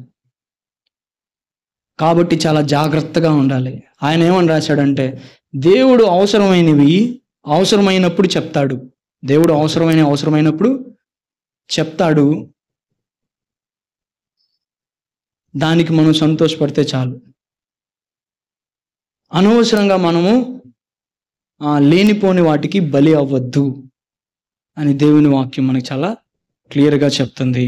కాబట్టి చాలా జాగ్రత్తగా ఉండాలి. ఆయన ఏమని రాశాడంటే, దేవుడు అవసరమైనప్పుడు చెప్తాడు. దేవుడు అవసరమైనప్పుడు చెప్తాడు. దానికి మనం సంతోషపడితే చాలు. అనవసరంగా మనము లేనిపోని వాటికి బలి అవ్వద్దు అని దేవుని వాక్యం మనకు చాలా క్లియర్గా చెప్తుంది.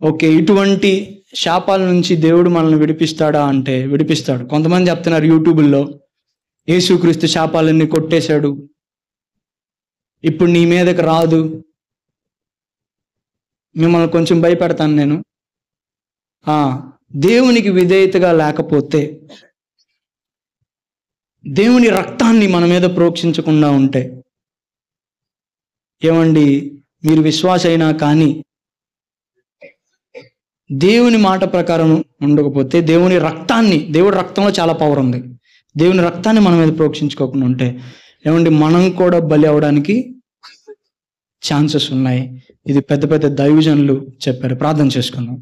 ఓకే, ఇటువంటి శాపాల నుంచి దేవుడు మనల్ని విడిపిస్తాడా అంటే విడిపిస్తాడు. కొంతమంది చెప్తున్నారు యూట్యూబ్లో, యేసుక్రీస్తు శాపాలన్నీ కొట్టేశాడు, ఇప్పుడు నీ మీదకి రాదు. మిమ్మల్ని కొంచెం భయపెడతాను నేను. దేవునికి విధేయతగా లేకపోతే, దేవుని రక్తాన్ని మన మీద ప్రోక్షించకుండా ఉంటే, ఏమండి, మీరు విశ్వాస అయినా కానీ దేవుని మాట ప్రకారం ఉండకపోతే, దేవుడి రక్తంలో చాలా పవర్ ఉంది, దేవుని రక్తాన్ని మన మీద ప్రోక్షించుకోకుండా ఉంటే, ఏమండి, మనం కూడా బలి అవడానికి ఛాన్సెస్ ఉన్నాయి. ఇది పెద్ద పెద్ద దైవజనులు చెప్పారు. ప్రార్థన చేసుకుందాం.